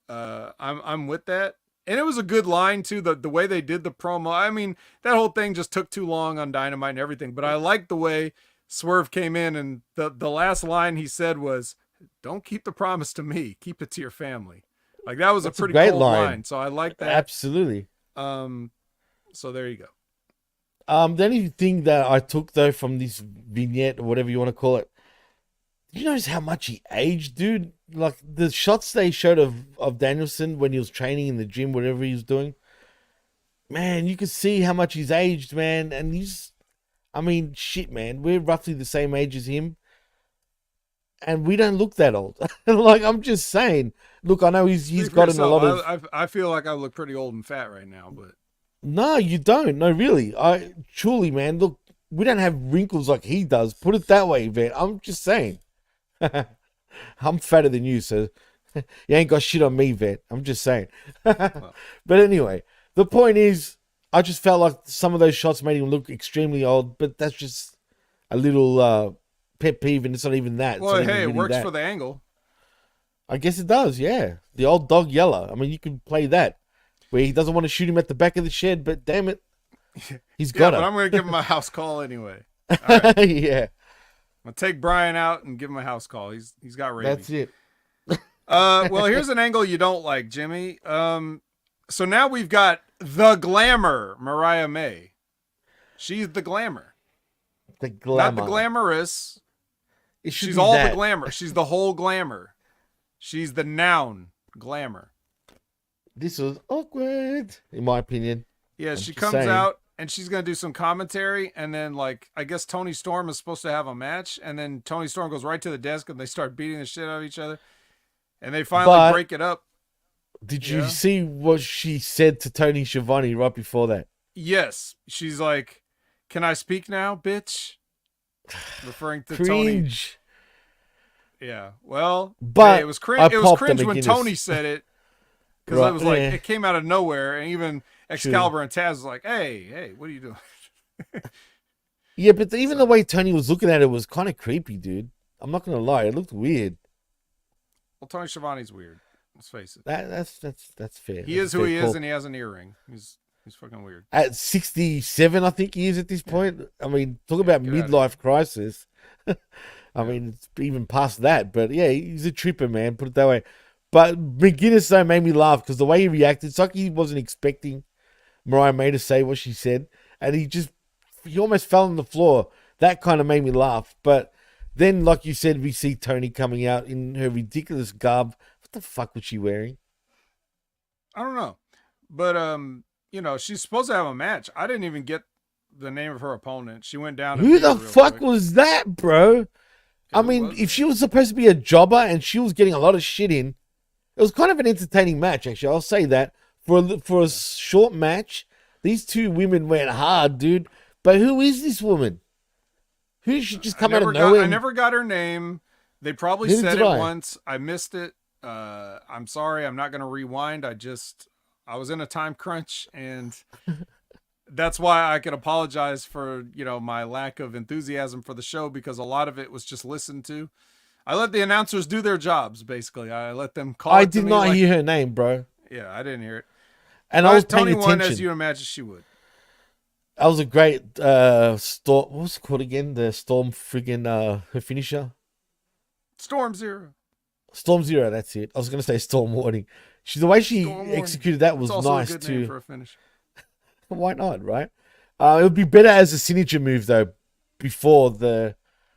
I'm with that. And it was a good line too, the way they did the promo. I mean, that whole thing just took too long on Dynamite and everything, but I liked the way Swerve came in, and the last line he said was, "Don't keep the promise to me, keep it to your family." Like, that was That's a pretty great cool line. So I like that. Absolutely. So there you go. The only thing that I took, though, from this vignette, or whatever you want to call it, did you notice how much he aged, dude? Like, the shots they showed of Danielson when he was training in the gym, whatever he was doing, man, you could see how much he's aged, man. And I mean, shit, man, we're roughly the same age as him, and we don't look that old. Like, I'm just saying. Look, I know he's gotten a lot of... I feel like I look pretty old and fat right now, but... No, you don't. No, really. Truly, man, look, we don't have wrinkles like he does. Put it that way, man. I'm just saying. I'm fatter than you, so you ain't got shit on me, vet. I'm just saying. But anyway, the point is, I just felt like some of those shots made him look extremely old, but that's just a little pet peeve, and it's not even that. Well, hey, it works for the angle. I guess it does, yeah. The old dog Yeller. I mean, you can play that, where he doesn't want to shoot him at the back of the shed, but damn it, he's got it. But I'm going to give him a house call anyway. All right. Yeah. I'll take Bryan out and give him a house call. He's got rabies. That's it. Well, here's an angle you don't like, Jimmy. So now we've got the glamour, Mariah May. She's the glamour. The glamour. Not the glamorous. She's all the glamour. She's the whole glamour. She's the noun glamour. This was awkward, in my opinion. Yeah, she comes out and she's going to do some commentary, and then, like, I guess Tony Storm is supposed to have a match, and then Tony Storm goes right to the desk and they start beating the shit out of each other, and they finally break it up. Did you see what she said to Tony Schiavone right before that? Yes. She's like, "Can I speak now, bitch?" Referring to Cringe. Tony. Yeah. Well, but hey, it was cringe. It was cringe when Tony said it, because it was like, it came out of nowhere, and even Excalibur and Taz was like, hey, what are you doing? Yeah, but even the way Tony was looking at it was kind of creepy, dude. I'm not gonna lie, it looked weird. Well, Tony Schiavone's weird. Let's face it. That's fair. He That's is a who fair he call. is, and he has an earring. He's fucking weird. At 67, I think he is at this point. I mean, talk about get outta midlife crisis. I Yeah. mean, it's even past that. But yeah, he's a tripper, man. Put it that way. But McGuinness though made me laugh because the way he reacted, it's like he wasn't expecting Mariah May to say what she said, and he almost fell on the floor. That kind of made me laugh. But then, like you said, we see Tony coming out in her ridiculous garb. What the fuck was she wearing? I don't know, but she's supposed to have a match. I didn't even get the name of her opponent. She went down. Who the fuck was that, bro? I mean, if she was supposed to be a jobber and she was getting a lot of shit in, it was kind of an entertaining match, actually. I'll say that. For a short match, these two women went hard, dude. But who is this woman? Who should just come out of nowhere? I never got her name. They probably Neither said did it I. once. I missed it. I'm sorry. I'm not going to rewind. I was in a time crunch, and that's why I can apologize for, my lack of enthusiasm for the show, because a lot of it was just listened to. I let the announcers do their jobs, basically. I let them call I it to did me not like- hear her name, bro. Yeah, I didn't hear it. And I was paying Tony attention. won, as you imagine she would. That was a great storm. What's it called again? The storm friggin' her finisher. Storm Zero. Storm Zero, that's it. I was gonna say Storm Warning. The way she Storm Warning. executed that was It's also nice a good name too. for a finish. Why not, right? It would be better as a signature move though, before the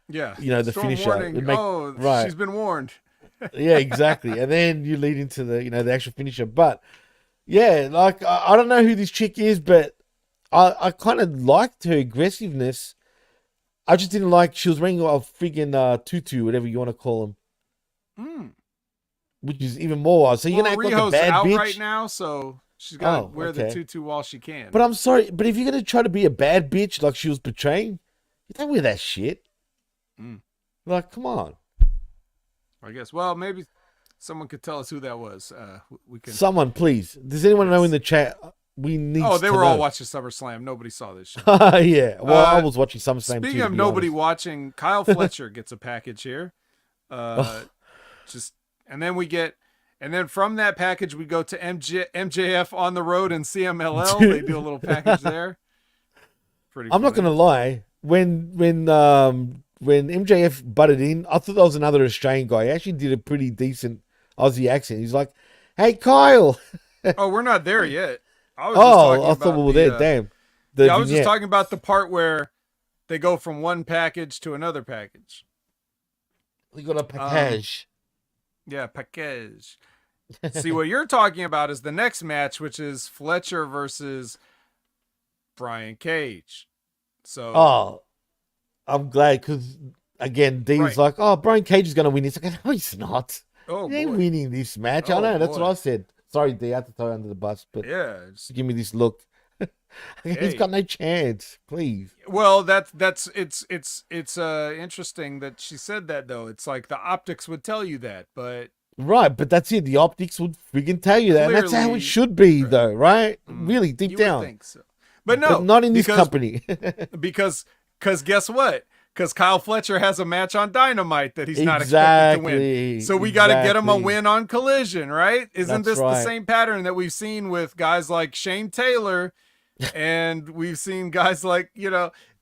Yeah. the Storm finisher. Warning. It'd make- right. She's been warned. Yeah, exactly. And then you lead into the actual finisher. But yeah, like I don't know who this chick is, but I kind of liked her aggressiveness. I just didn't like she was wearing a friggin' tutu, whatever you want to call them, which is even more. So you're gonna act like a Riho's bad out bitch right now, so she's got to wear the okay. tutu while she can. But I'm sorry, but if you're gonna try to be a bad bitch like she was portraying, you don't wear that shit. Like, come on. I guess. Well, maybe someone could tell us who that was. We can. Someone, please. Does anyone know in the chat? We need. Oh, they to were know. all watching SummerSlam. Nobody saw this show. Yeah. Well, I was watching SummerSlam too. Speaking to of be nobody honest. watching, Kyle Fletcher gets a package here. And then from that package we go to MJF on the road and CMLL. They do a little package there. Pretty. I'm not gonna lie. When MJF butted in, I thought that was another Australian guy. He actually did a pretty decent Aussie accent. He's like, "Hey, Kyle." Oh, we're not there yet. I thought we were there. Damn. I was just talking about the part where they go from one package to another package. We got a package. Yeah, package. See, what you're talking about is the next match, which is Fletcher versus Brian Cage. So, I'm glad because again, Dean's Right. like, "Oh, Brian Cage is gonna win this." Like, no, he's not. oh He ain't boy, winning this match. I Oh, know. That's boy. what I said. Sorry, D. I had to throw you under the bus, but yeah. just give me this look. He's Hey. got no chance. Please. Well, it's interesting that she said that though. It's like the optics would tell you that, but Right, but that's it. The optics would freaking tell you that. And that's how Clearly- it should be, though, right? Really, deep you down. would think so. But no, But not in this because- company. because guess what? Because Kyle Fletcher has a match on Dynamite that he's not expected to win. Exactly, So we got to get him a exactly. win on Collision, right? Isn't That's this the right. same pattern that we've seen with guys like Shane Taylor? And we've seen guys like,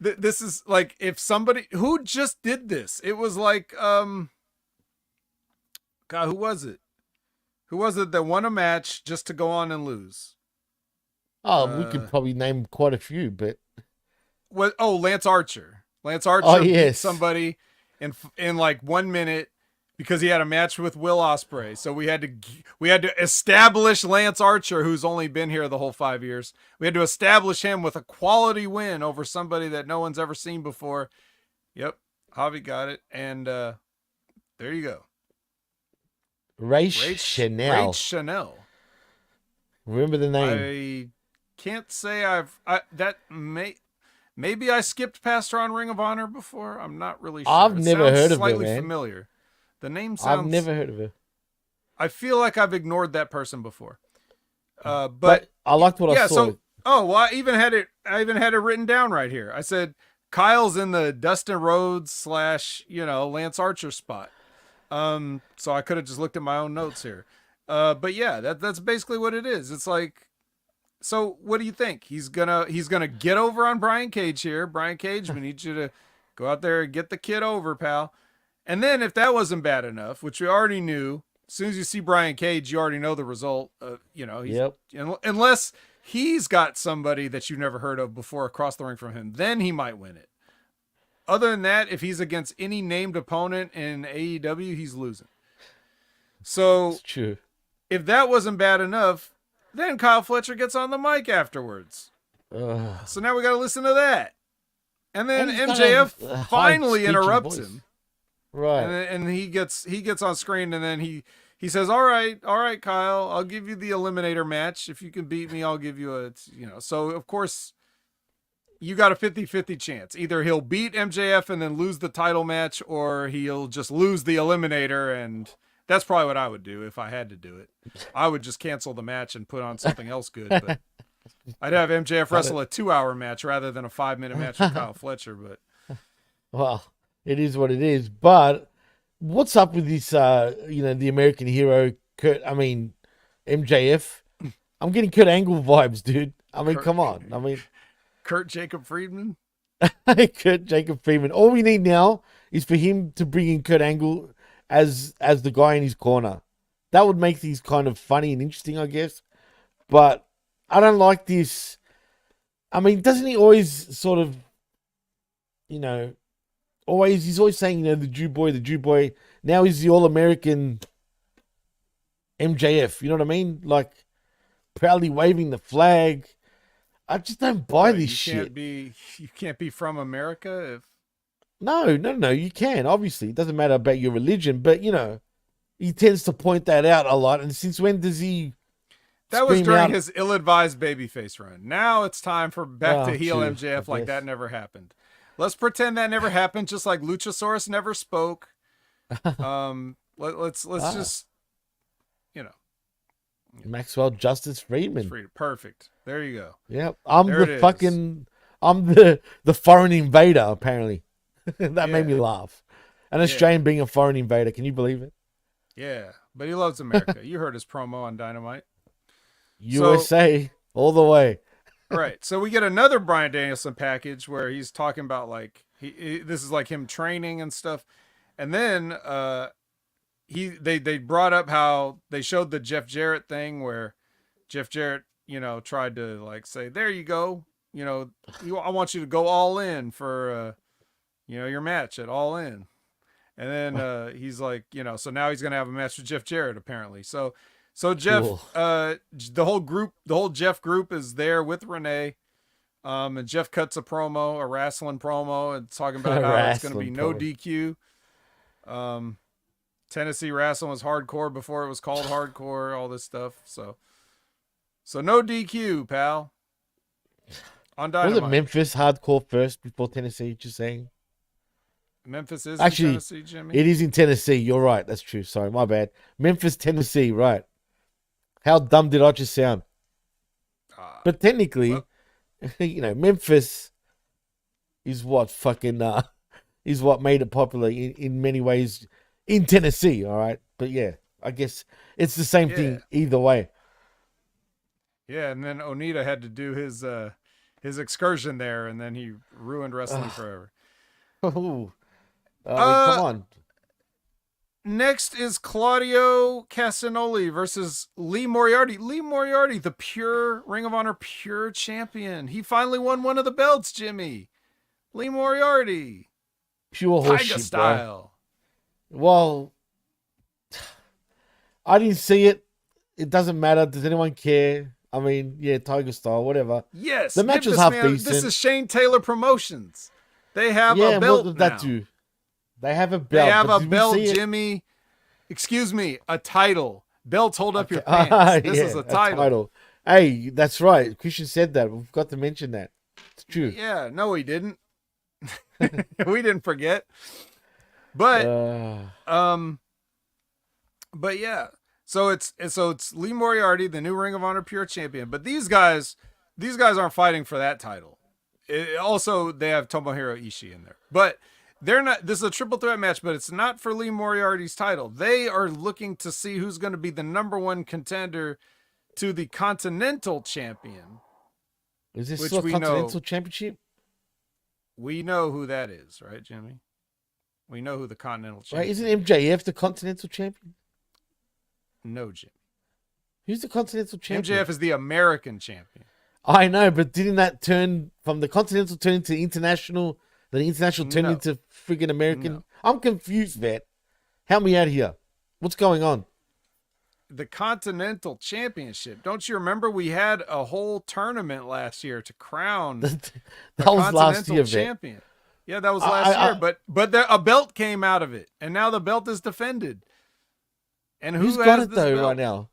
this is like if somebody who just did this, it was like, God, who was it? Who was it that won a match just to go on and lose? We could probably name quite a few, but What? Oh, Lance Archer. Lance Archer Oh, beat yes. somebody in like 1 minute because he had a match with Will Ospreay. So we had to establish Lance Archer, who's only been here the whole 5 years. We had to establish him with a quality win over somebody that no one's ever seen before. Yep, Javi got it, and there you go. Ray Chanel. Ray Chanel. Remember the name? I can't say maybe I skipped past her on Ring of Honor before. I'm not really sure. I've It never sounds heard of her, slightly man. familiar. The name sounds. I've never heard of her. I feel like I've ignored that person before. But I liked what I saw. Well, I even had it written down right here. I said Kyle's in the Dustin Rhodes / Lance Archer spot. So I could have just looked at my own notes here. But yeah, that's basically what it is. It's like, so what do you think? He's gonna get over on Brian Cage here. Brian Cage, we need you to go out there and get the kid over, pal. And then if that wasn't bad enough, which we already knew, as soon as you see Brian Cage, you already know the result. Unless he's got somebody that you've never heard of before across the ring from him, then he might win it. Other than that, if he's against any named opponent in AEW, he's losing. So It's true. if that wasn't bad enough, then Kyle Fletcher gets on the mic afterwards. So now we got to listen to that. And then And he's MJF got a finally high-pitched interrupts voice. him. Right. And he gets on screen, and then he says, all right, Kyle, I'll give you the eliminator match. If you can beat me, I'll give you so of course you got a 50-50 chance. Either he'll beat MJF and then lose the title match, or he'll just lose the eliminator. And that's probably what I would do if I had to do it. I would just cancel the match and put on something else good. But I'd have MJF wrestle a 2-hour match rather than a 5-minute match with Kyle Fletcher. But Well, it is what it is. But what's up with this, the American hero, MJF? I'm getting Kurt Angle vibes, dude. Come on. Kurt Jacob Friedman. Kurt Jacob Freeman. All we need now is for him to bring in Kurt Angle as the guy in his corner. That would make things kind of funny and interesting, I guess. But I don't like this. Doesn't he always sort of, he's always saying, the Jew boy. Now he's the All-American MJF. You know what I mean? Like, proudly waving the flag. I just don't buy this shit. You can't be from America if... No, you can. Obviously, it doesn't matter about your religion, but he tends to point that out a lot. And since when does he? That was during his ill-advised babyface run. Now it's time for back to heel MJF like that never happened. Let's pretend that never happened, just like Luchasaurus never spoke. Let's just, Maxwell Justice Friedman. Perfect. There you go. Yep. I'm the foreign invader, apparently. That made me laugh. An Australian being a foreign invader. Can you believe it? Yeah. But he loves America. You heard his promo on Dynamite. USA all the way. Right. So we get another Bryan Danielson package where he's talking about this is like him training and stuff. And then they brought up how they showed the Jeff Jarrett thing where Jeff Jarrett, tried to say, there you go. I want you to go all in for, your match at All In. And then he's like, so now he's going to have a match with Jeff Jarrett, apparently. So Jeff, Cool. The whole Jeff group is there with Renee. And Jeff cuts a wrestling promo, and talking about how it's going to be no DQ. Tennessee wrestling was hardcore before it was called hardcore, all this stuff. So no DQ, pal. On Dynamite. Was it Memphis hardcore first before Tennessee? Just saying. Memphis is actually in Tennessee, Jimmy. It is in Tennessee. You're right. That's true. Sorry, my bad. Memphis, Tennessee. Right. How dumb did I just sound? But technically, Memphis is what is what made it popular in many ways in Tennessee. All right. But yeah, I guess it's the same thing either way. Yeah. And then Onita had to do his excursion there, and then he ruined wrestling forever. Come on. Next is Claudio Castagnoli versus Lee Moriarty. Lee Moriarty, the pure Ring of Honor pure champion. He finally won one of the belts, Jimmy. Lee Moriarty. Pure horseshit style. Bro. Well, I didn't see it. It doesn't matter. Does anyone care? Tiger style, whatever. Yes. The match was half decent. This is Shane Taylor Promotions. They have a belt now. That too. They have a belt. They have a belt, Jimmy. Excuse me, a title. Belts hold up your pants. This is a title. Hey, that's right. Christian said that. We forgot to mention that. It's true. Yeah, no, he didn't. We didn't forget. But yeah. So it's Lee Moriarty, the new Ring of Honor Pure Champion. But these guys aren't fighting for that title. Also, they have Tomohiro Ishii in there, but they're not. This is a triple threat match, but it's not for Lee Moriarty's title. They are looking to see who's going to be the number one contender to the Continental Champion. Is this still a Continental Championship? We know who that is, right, Jimmy? We know who the Continental Champion. Right? Isn't MJF the Continental Champion? No, Jimmy. Who's the Continental Champion? MJF is the American Champion. I know, but didn't that turn from the Continental turn into International? Then the International turned into friggin' American? No. I'm confused, Vet. Help me out here. What's going on? The Continental Championship. Don't you remember we had a whole tournament last year to crown that was last year, champion? Yeah, that was last year. But a belt came out of it, and now the belt is defended. And who's got it though right now?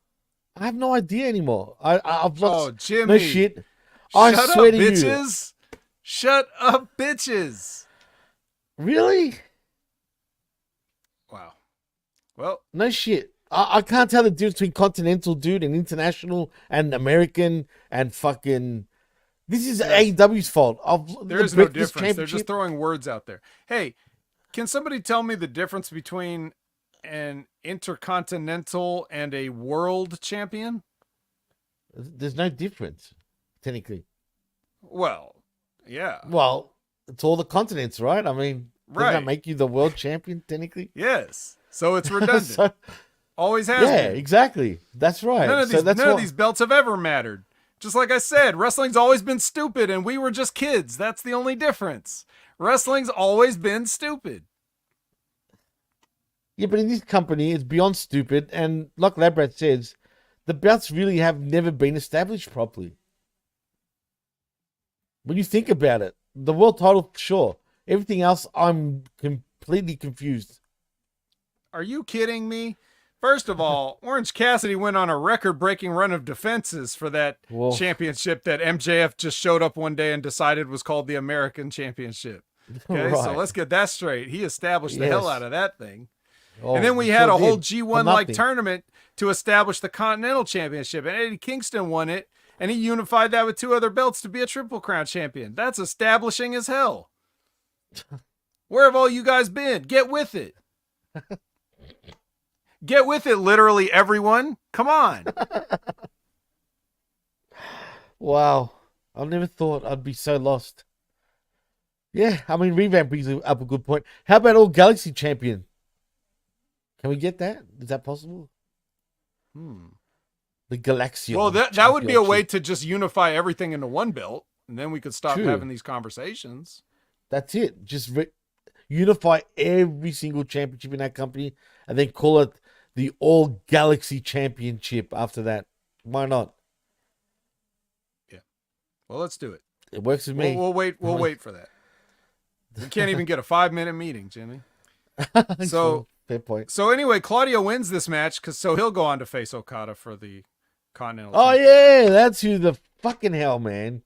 I have no idea anymore. I've lost. Oh, Jimmy! No shit. I swear to bitches. You. Shut up, bitches! Really? Wow. Well, no shit. I can't tell the difference between Continental, dude, and International, and American, and fucking. This is AEW's fault. There is no difference. They're just throwing words out there. Hey, can somebody tell me the difference between an Intercontinental and a World Champion? There's no difference, technically. Well, yeah. Well, it's all the continents, right? I mean, doesn't that make you the world champion, technically? Yes. So it's redundant. Always has been. Yeah, exactly. That's right. None of these belts have ever mattered. Just like I said, wrestling's always been stupid, and we were just kids. That's the only difference. Wrestling's always been stupid. Yeah, but in this company, it's beyond stupid. And like Labrat says, the belts really have never been established properly. When you think about it, the world title, sure. Everything else, I'm completely confused. Are you kidding me? First of all, Orange Cassidy went on a record-breaking run of defenses for that championship that MJF just showed up one day and decided was called the American Championship. Okay, right. So let's get that straight. He established the hell out of that thing. Oh, and then we had a whole G1-like tournament to establish the Continental Championship, and Eddie Kingston won it, and he unified that with 2 other belts to be a Triple Crown champion. That's establishing as hell. Where have all you guys been? Get with it. Get with it, literally everyone. Come on. Wow. I never thought I'd be so lost. Yeah, I mean, Revamp brings up a good point. How about All Galaxy Champion? Can we get that? Is that possible? The Galaxian. Well, that would be a way to just unify everything into one belt, and then we could stop having these conversations. That's it. Just unify every single championship in that company, and then call it the All Galaxy Championship after that. Why not? Yeah. Well, let's do it. It works with me. We'll wait for that. We can't even get a 5-minute meeting, Jimmy. So fair point. So anyway, Claudio wins this match so he'll go on to face Okada for the Continental. Oh yeah, that's who the fucking hell, man.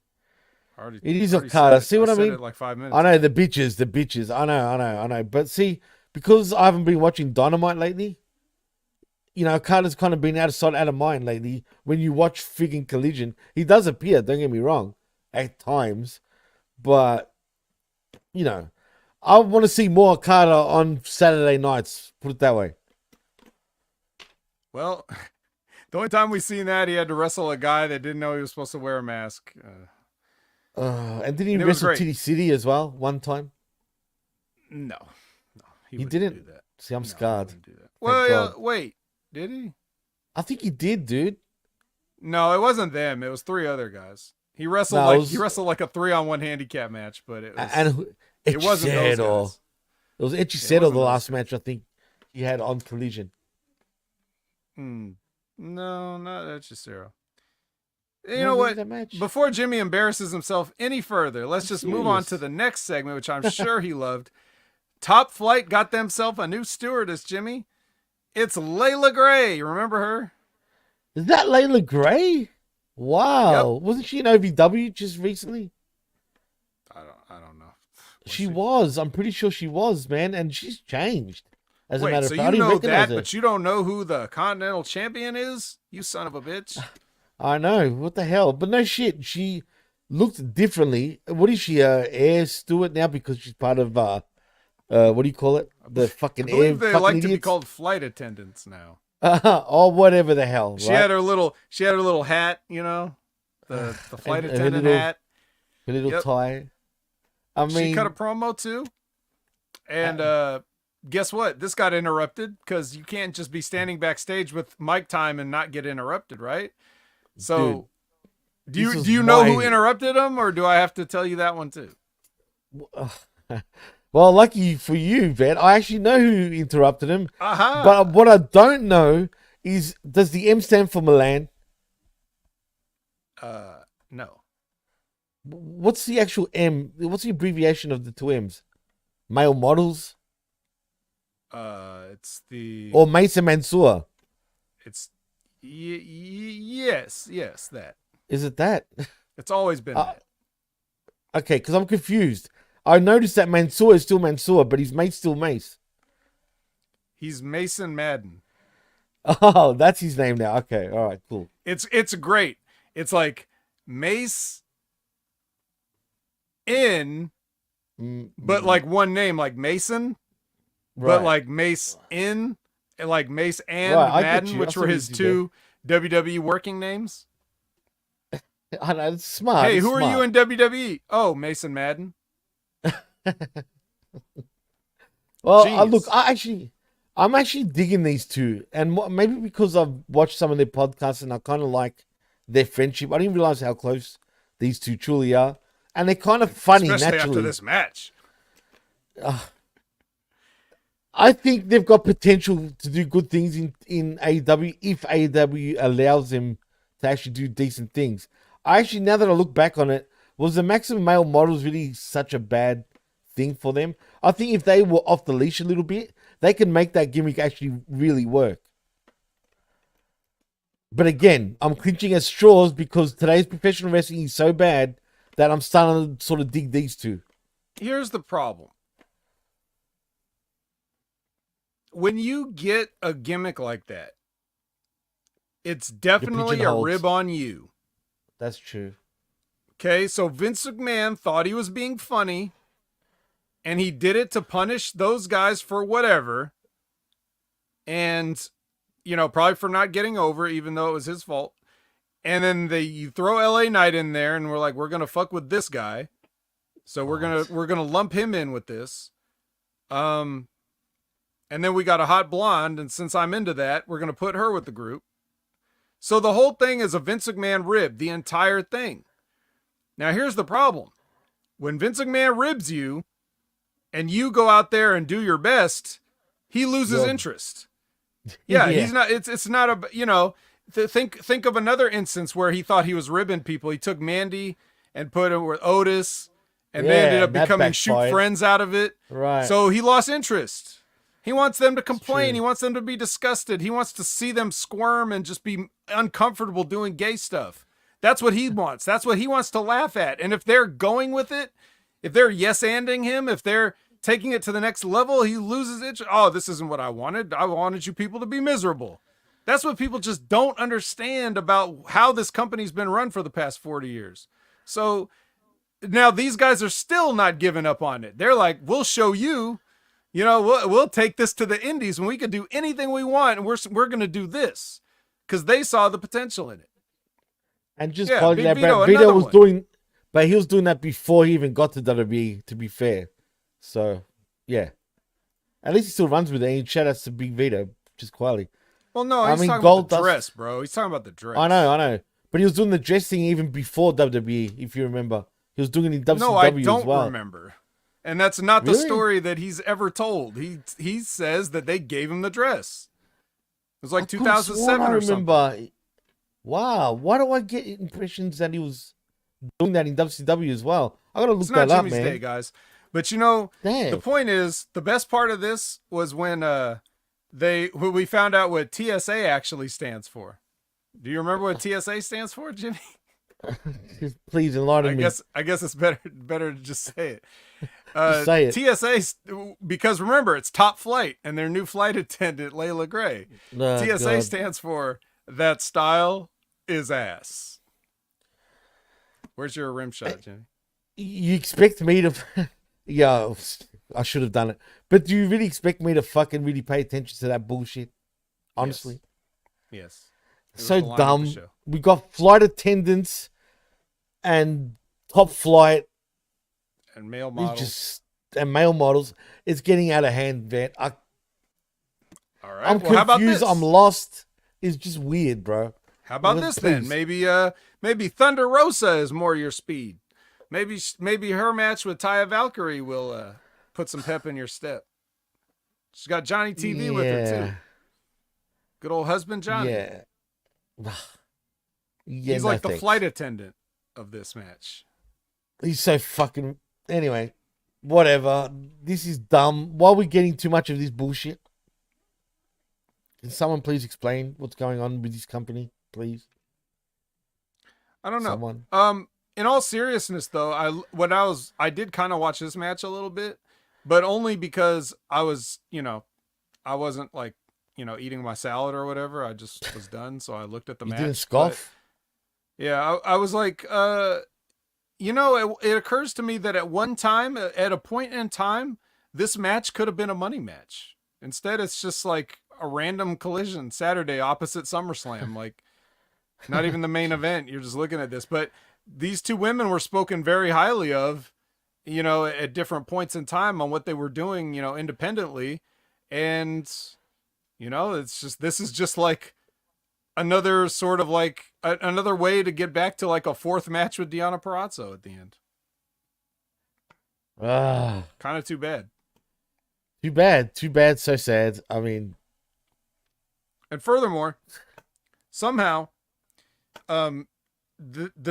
It is Okada. See what I mean? Like 5 minutes. I know the bitches. I know. But see, because I haven't been watching Dynamite lately, you know, Okada's kind of been out of sight, out of mind lately. When you watch friggin' Collision, he does appear, don't get me wrong, at times. But, you know, I want to see more Okada on Saturday nights, put it that way. Well, the only time we've seen that, he had to wrestle a guy that didn't know he was supposed to wear a mask. And didn't he wrestle Titty City as well one time? No. He didn't do that. See, I'm scarred. Well, wait. Did he? I think he did, dude. No, it wasn't them. It was 3 other guys. He wrestled like a 3-on-1 handicap match, but it wasn't those guys. It was Etchy Settle the last match I think he had on Collision. No, not Etchy Settle. You know what? Before Jimmy embarrasses himself any further, let's just move on to the next segment, which I'm sure he loved. Top Flight got themselves a new stewardess, Jimmy. It's Layla Gray. Remember her? Is that Layla Gray? Wow. Yep. Wasn't she in OVW just recently? I don't know. She was. I'm pretty sure she was, man. And she's changed. As a matter of fact, you know that, but you don't know who the Continental Champion is? You son of a bitch. I know. What the hell? But no shit. She looked differently. What is she, air steward now because she's part of what do you call it? The fucking I air believe they fucking like to be idiots. called flight attendants now. Or whatever the hell, She right? had her little hat, you know, the flight And attendant hat. her little Yep. tie. I She cut a mean, promo too. And guess what? This got interrupted because you can't just be standing backstage with mic time and not get interrupted, right? So dude, do you know who interrupted him, or do I have to tell you that one too? Well, lucky for you, Vet, I actually know who interrupted him. Aha. But what I don't know is, does the M stand for Milan? No. What's the actual M? What's the abbreviation of the two M's? Male models? It's the Or Mason Mansour? It's yes, that. Is it that? It's always been that. Okay, because I'm confused. I noticed that Mansour is still Mansour, but his mate's still Mace. He's Mason Madden. Oh, that's his name now. Okay, all right, cool. It's great. It's like Mace in, but like one name, like Mason, but like Mace in, and like Mace and Madden, which were his two WWE working names. I know, it's smart. Hey, who are you in WWE? Oh, Mason Madden. Well, look, I'm actually digging these two, and maybe because I've watched some of their podcasts and I kind of like their friendship. I didn't realize how close these two truly are, and they're kind of funny. Especially naturally after this match. I think they've got potential to do good things in AEW if AEW allows them to actually do decent things. Now that I look back on it, was the maximum male models really such a bad thing for them? I think if they were off the leash a little bit, they can make that gimmick actually really work. But again, I'm clinching at straws because today's professional wrestling is so bad that I'm starting to sort of dig these two. Here's the problem. When you get a gimmick like that, it's definitely a rib on you. That's true. Okay, so Vince McMahon thought he was being funny, and he did it to punish those guys for whatever. And, you know, probably for not getting over, even though it was his fault. And then you throw LA Knight in there, and we're like, we're gonna fuck with this guy. So we're gonna lump him in with this. And then we got a hot blonde, and since I'm into that, we're gonna put her with the group. So the whole thing is a Vince McMahon rib, the entire thing. Now here's the problem. When Vince McMahon ribs you, and you go out there and do your best, he loses interest. Yeah, he's not. It's not a, you know. Think of another instance where he thought he was ribbing people. He took Mandy and put him with Otis, and they ended up becoming shoot friends out of it. Right. So he lost interest. He wants them to complain. He wants them to be disgusted. He wants to see them squirm and just be uncomfortable doing gay stuff. That's what he wants. That's what he wants to laugh at. And if they're going with it, if they're yes-anding him, if they're taking it to the next level, he loses it. Oh, this isn't what I wanted. I wanted you people to be miserable. That's what people just don't understand about how this company's been run for the past 40 years. So now these guys are still not giving up on it. They're like, we'll show you, you know, we'll take this to the indies and we can do anything we want. And we're going to do this because they saw the potential in it. And just calling that Vito was doing, but he was doing that before he even got to WWE, to be fair. So, yeah. At least he still runs with it. And shout outs to Big Vito, just quietly. Well, no, he's talking about the dress, bro. He's talking about the dress. I know. But he was doing the dress thing even before WWE, if you remember. He was doing it in WCW as well. No, I don't remember. And that's not the story that he's ever told. He says that they gave him the dress. It was like 2007 or something. Wow, why do I get impressions that he was doing that in WCW as well? I gotta look that up, man. It's not Jimmy's Day, guys. But you know, the point is, the best part of this was when we found out what TSA actually stands for. Do you remember what TSA stands for, Jimmy? Please enlighten me. I guess it's better to just say it. Say it. TSA, because remember, it's Top Flight and their new flight attendant, Layla Gray. TSA stands for That Style Is Ass. Where's your rim shot, Jimmy? You expect me to, yeah, I should have done it. But do you really expect me to fucking really pay attention to that bullshit? Honestly, Yes. It was so the line of the dumb. show. We got flight attendants and top flight. And male It's models. just and male models. It's getting out of hand, man. All right. I'm well, how about confused. this? I'm lost. It's just weird, bro. How about Well, this please. then? Maybe Thunder Rosa is more your speed. Maybe her match with Taya Valkyrie will put some pep in your step. She's got Johnny TV with her too. Good old husband Johnny. Yeah. He's like the flight attendant of this match. He's so fucking. Anyway, whatever. This is dumb. Why are we getting too much of this bullshit? Can someone please explain what's going on with this company, please? I don't know. Someone. In all seriousness, though, I did kind of watch this match a little bit, but only because I was, I wasn't like, eating my salad or whatever. I just was done, so I looked at the match. You didn't scoff? Yeah, I was like, it occurs to me that at one time, at a point in time, this match could have been a money match. Instead, it's just like a random Collision Saturday opposite SummerSlam. Like, not even the main event. You're just looking at this. But these two women were spoken very highly of, at different points in time on what they were doing, independently. And, this is just like another sort of like another way to get back to like a fourth match with Deonna Purrazzo at the end. Kind of too bad. Too bad. So sad. I mean, and furthermore, somehow, the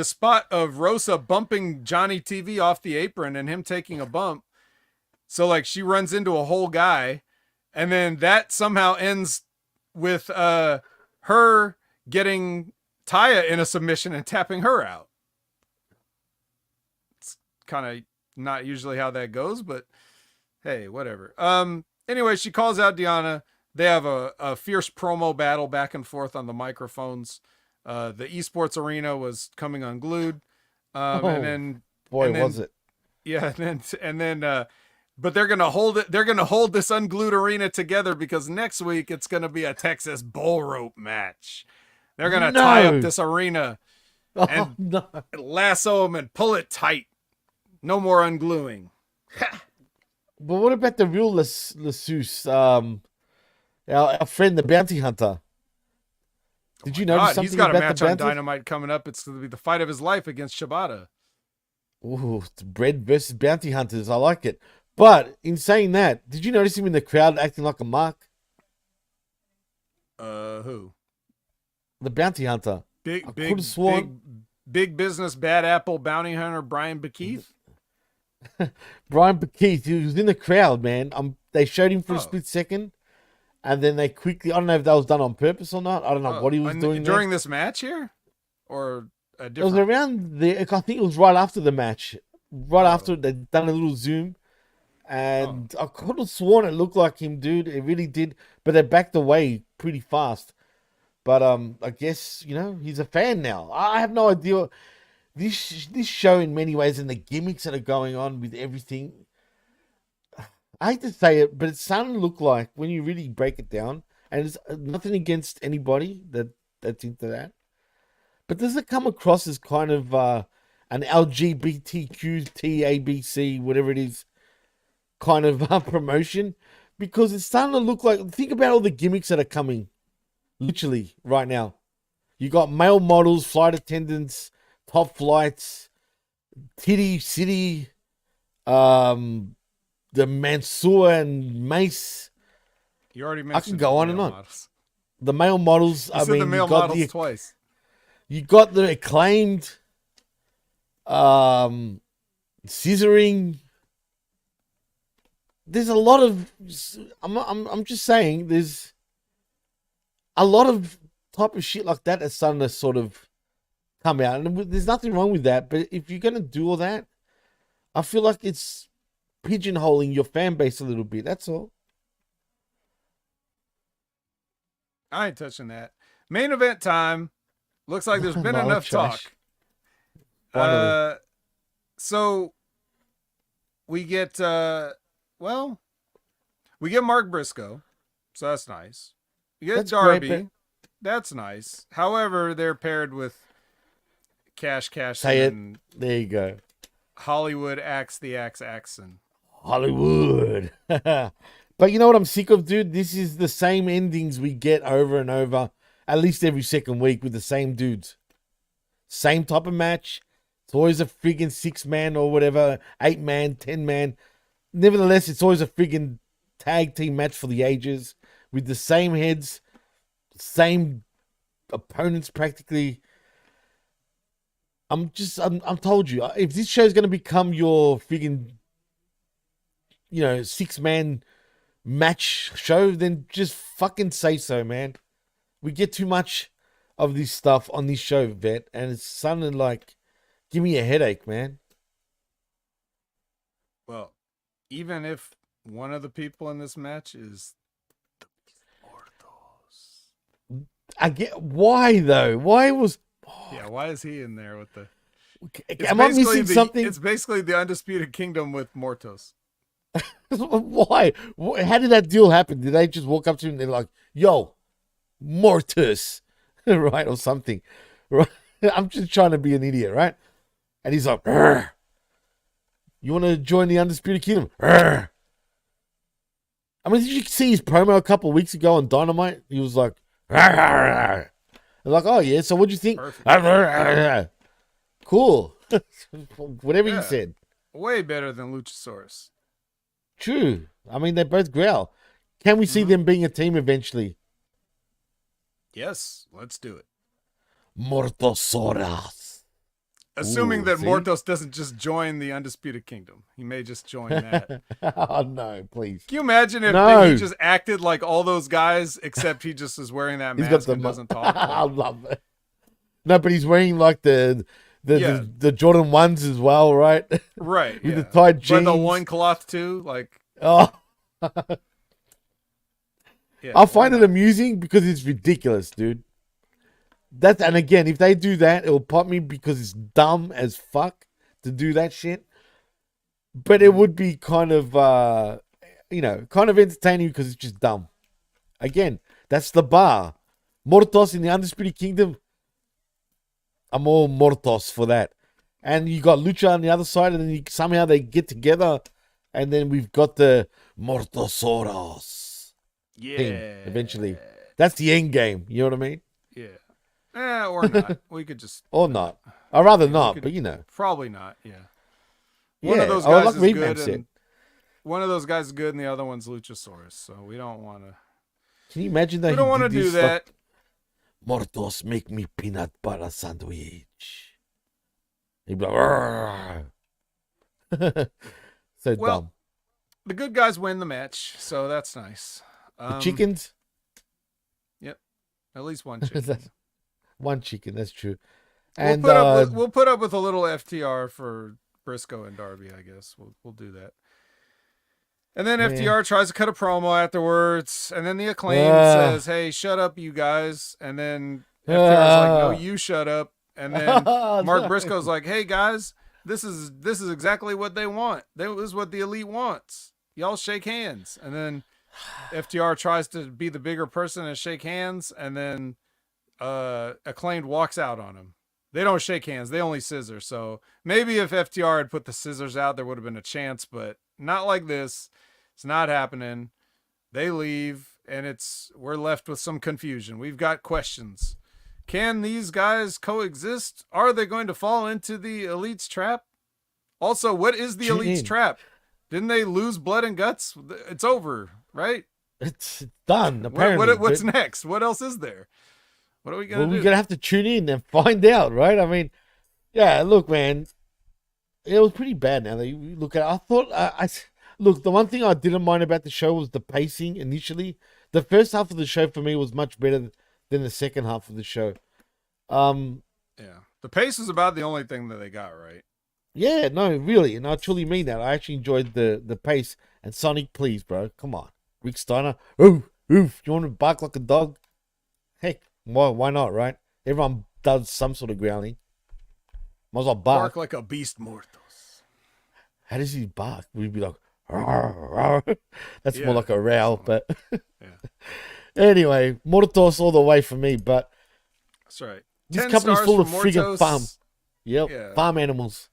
spot of Rosa bumping Johnny TV off the apron and him taking a bump, so like she runs into a whole guy, and then that somehow ends with her getting Taya in a submission and tapping her out. It's kind of not usually how that goes, but hey, whatever. Anyway, she calls out Deonna. They have a fierce promo battle back and forth on the microphones. The esports arena was coming unglued. Was it? Yeah, and then but they're gonna hold it. They're gonna hold this unglued arena together because next week it's gonna be a Texas bull rope match. They're gonna tie up this arena and lasso them and pull it tight. No more ungluing. But what about the real Lassus? Our friend, the bounty hunter. Did you notice something? He's got a about match the on Dynamite coming up. It's going to be the fight of his life against Shibata. Ooh, bread versus bounty hunters. I like it. But in saying that, did you notice him in the crowd acting like a mark? Who? The bounty hunter. Big business bad apple bounty hunter Brian Bakeith. Brian Bakeith, he was in the crowd, man. They showed him for a split second, and then they quickly, I don't know if that was done on purpose or not. I don't know what he was doing during this match here, or a different. It was around the. I think it was right after the match. Right after they'd done a little zoom, and I could have sworn it looked like him, dude. It really did, but they backed away pretty fast. But I guess he's a fan now. I have no idea. This show in many ways and the gimmicks that are going on with everything. I hate to say it, but it's starting to look like, when you really break it down, and it's nothing against anybody that's into that, but does it come across as kind of an LGBTQ TABC, whatever it is, kind of promotion? Because it's starting to look like, think about all the gimmicks that are coming, literally, right now. You got male models, flight attendants, top flights, Titty City, the Mansoor and Mace. You already mentioned. I can go on and on. Models. The male models. You said the male models twice. You got the Acclaimed, scissoring. There's a lot of. I'm just saying. There's a lot of type of shit like that that's starting to sort of come out, and there's nothing wrong with that. But if you're gonna do all that, I feel like it's pigeonholing your fan base a little bit. That's all. I ain't touching that. Main event time. Looks like there's been enough talk. Finally. So we get we get Mark Briscoe, so that's nice. We get That's Darby, great, that's nice. However, they're paired with Cash say it. and There you go. Hollywood Axe the Axe Axon. Hollywood. But you know what I'm sick of, dude? This is the same endings we get over and over, at least every second week with the same dudes. Same type of match. It's always a friggin' 6-man or whatever, 8-man, 10-man. Nevertheless, it's always a friggin' tag team match for the ages with the same heads, same opponents practically. I'm told you, if this show's going to become your friggin', 6-man match show, then just fucking say so, man. We get too much of this stuff on this show, Vet, and it's sounding like, give me a headache, man. Well, even if one of the people in this match is the Mortos. I get why though. Why was? Yeah, why is he in there with the? Am I missing something? It's basically the Undisputed Kingdom with Mortos. Why? How did that deal happen? Did they just walk up to him and they're like, "Yo, Mortus," right, or something? Right? I'm just trying to be an idiot, right? And he's like, "Arr. You want to join the Undisputed Kingdom?" Arr. I mean, did you see his promo a couple of weeks ago on Dynamite? He was like, "Arr, arr, arr." They're like, "Oh yeah, so what'd you think?" Arr, arr, arr. Cool. Whatever you said. Way better than Luchasaurus. True. I mean, they both growl. Can we see them being a team eventually? Yes, let's do it. Mortosaurus. Assuming that see? Mortos doesn't just join the Undisputed Kingdom. He may just join that. Oh, no, please. Can you imagine if No. he just acted like all those guys, except he just is wearing that He's mask got and doesn't talk? I love it. No, but he's wearing like the Jordan 1s as well, right? Right. With the tight jeans. But the loincloth too, like. Oh. Yeah, I find it amusing because it's ridiculous, dude. And again, if they do that, it'll pop me because it's dumb as fuck to do that shit. But it would be kind of, kind of entertaining because it's just dumb. Again, that's the bar. Mortos in the Undisputed Kingdom. I'm all Mortos for that. And you got Lucha on the other side, and then somehow they get together, and then we've got the Mortosaurus thing eventually. That's the end game. You know what I mean? Yeah. Or not. We could just. Or not. I'd rather not, but Probably not, yeah. One of those guys is good. And one of those guys is good, and the other one's Luchasaurus. So we don't want to. Can you imagine that? We don't want to do that. Mortos, make me peanut butter sandwich. He'd be like, so dumb. The good guys win the match, so that's nice. The chickens? Yep. At least one chicken. One chicken, that's true. And we'll put up with a little FTR for Briscoe and Darby, I guess. We'll do that. And then FTR tries to cut a promo afterwards, and then the Acclaim says, "Hey, shut up, you guys." And then FTR's like, "No, you shut up." And then Mark Briscoe's like, "Hey guys, this is exactly what they want. This is what the Elite wants. Y'all shake hands." And then FTR tries to be the bigger person and shake hands, and then Acclaimed walks out on him. They don't shake hands, they only scissor. So maybe if FTR had put the scissors out, there would have been a chance, but not like this. It's not happening. They leave, and we're left with some confusion. We've got questions. Can these guys coexist? Are they going to fall into the Elite's trap? Also, what is the Elite's trap? Didn't they lose blood and guts? It's over, right? It's done, apparently. What's next? What else is there? What are we going to do? We're going to have to tune in and find out, right? I mean, yeah, look, man. It was pretty bad now that you look at it. I thought, look, the one thing I didn't mind about the show was the pacing initially. The first half of the show for me was much better than the second half of the show. Yeah. The pace is about the only thing that they got right. Yeah, no, really. And I truly mean that. I actually enjoyed the pace. And Sonic, please, bro. Come on. Rick Steiner. Oof, oof. You want to bark like a dog? Heck, why not, right? Everyone does some sort of growling. Might as well bark. Bark like a beast mortos. How does he bark? We'd be like, "Rawr, rawr." That's more Yeah, like a growl, but Yeah, anyway, Mortos all the way for me. But that's right. this 10 company's stars full for of friggin' Mortos. farm. Yep, Yeah. farm animals.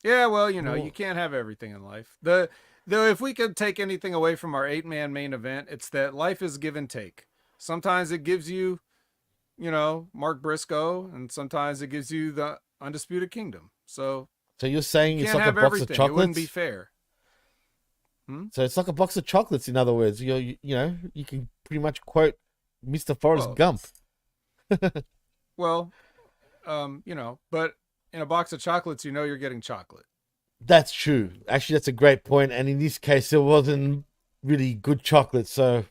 Yeah, well, you can't have everything in life. Though if we could take anything away from our 8-man main event, it's that life is give and take. Sometimes it gives you, Mark Briscoe, and sometimes it gives you the Undisputed Kingdom. So you're saying you it's can't like a have box everything. of chocolates? It wouldn't be fair. So it's like a box of chocolates. In other words, you can pretty much quote Mr. Forrest Gump. Well, but in a box of chocolates, you're getting chocolate. That's true. Actually, that's a great point. And in this case, it wasn't really good chocolate. So,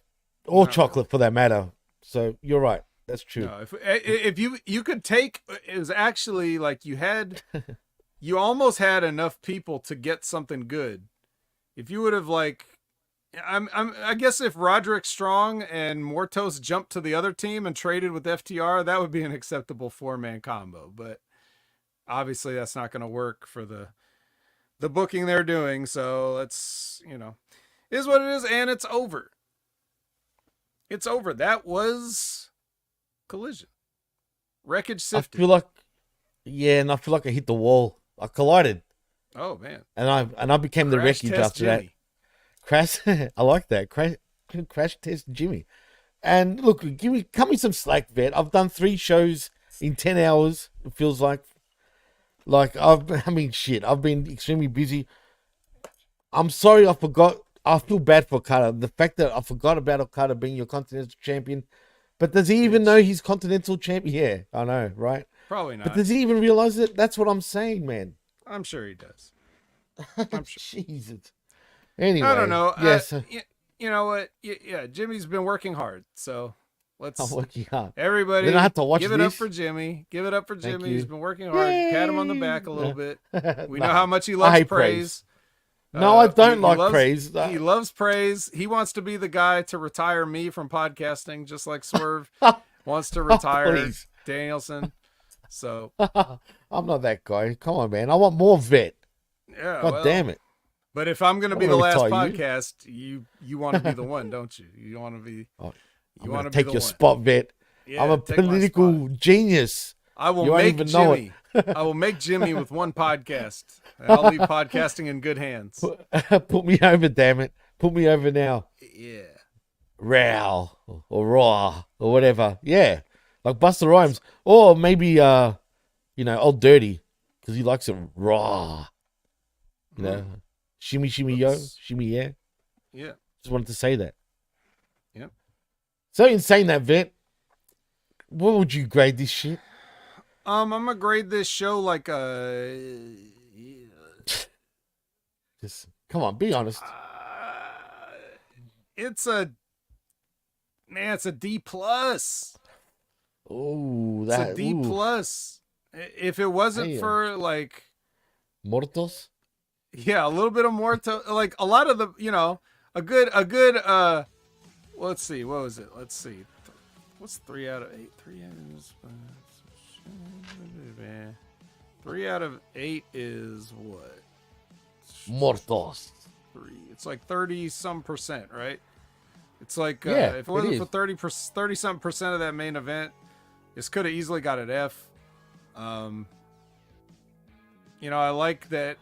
or chocolate for that matter. So you're right. That's true. No, if you could take, it was actually like you almost had enough people to get something good. If you would have I guess if Roderick Strong and Mortos jumped to the other team and traded with FTR, that would be an acceptable 4-man combo. But obviously that's not going to work for the booking they're doing. So it's, is what it is. And it's over. It's over. That was Collision. Wreckage sifted. I feel like I hit the wall. I collided. Oh man. And I became the wreckage after that. Crash. I like that. Crash test Jimmy. And look, cut me some slack, vet. I've done 3 shows in 10 hours. It feels like I've been extremely busy. I'm sorry I forgot. I feel bad for Okada. The fact that I forgot about Okada being your Continental Champion. But does he even know he's Continental Champion? Yeah, I know, right? Probably not. But does he even realize it? That's what I'm saying, man. I'm sure he does. I'm sure. Jesus. Anyway. I don't know. Yes. You know what? Yeah, Jimmy's been working hard. So I'm working hard. Everybody, then I have to watch give it up for Jimmy. Give it up for Jimmy. He's been working hard. Yay! Pat him on the back a little bit. We know how much he loves praise. No, I don't like praise. He loves praise. He wants to be the guy to retire me from podcasting, just like Swerve wants to retire Danielson. So I'm not that guy. Come on, man. I want more vet. Yeah. God damn it. But if I'm going to be the last podcast, you want to be the one, don't you? You want to be. You want to take your spot, vet. Yeah, I'm a political genius. I will make Jimmy. I will make Jimmy with one podcast. And I'll leave podcasting in good hands. Put me over, damn it. Put me over now. Yeah. Row or raw or whatever. Yeah. Like Busta Rhymes. Or maybe, Old Dirty. Because he likes it raw. Shimmy, shimmy, yo. Shimmy, yeah. Yeah. Just wanted to say that. Yep. So in saying that, vet, what would you grade this shit? I'm gonna grade this show like Just come on, be honest. It's a D plus. Oh, it's a D plus. If it wasn't for Mortos. Yeah, a little bit of Mortos, like a lot of the, a good let's see, what was it? Let's see. What's 3 out of 8? 3 out of 8 is what? Mortos. 3. It's like 30-some%, right? It's like if it wasn't for 30-some% of that main event, this could have easily got an F. I like that.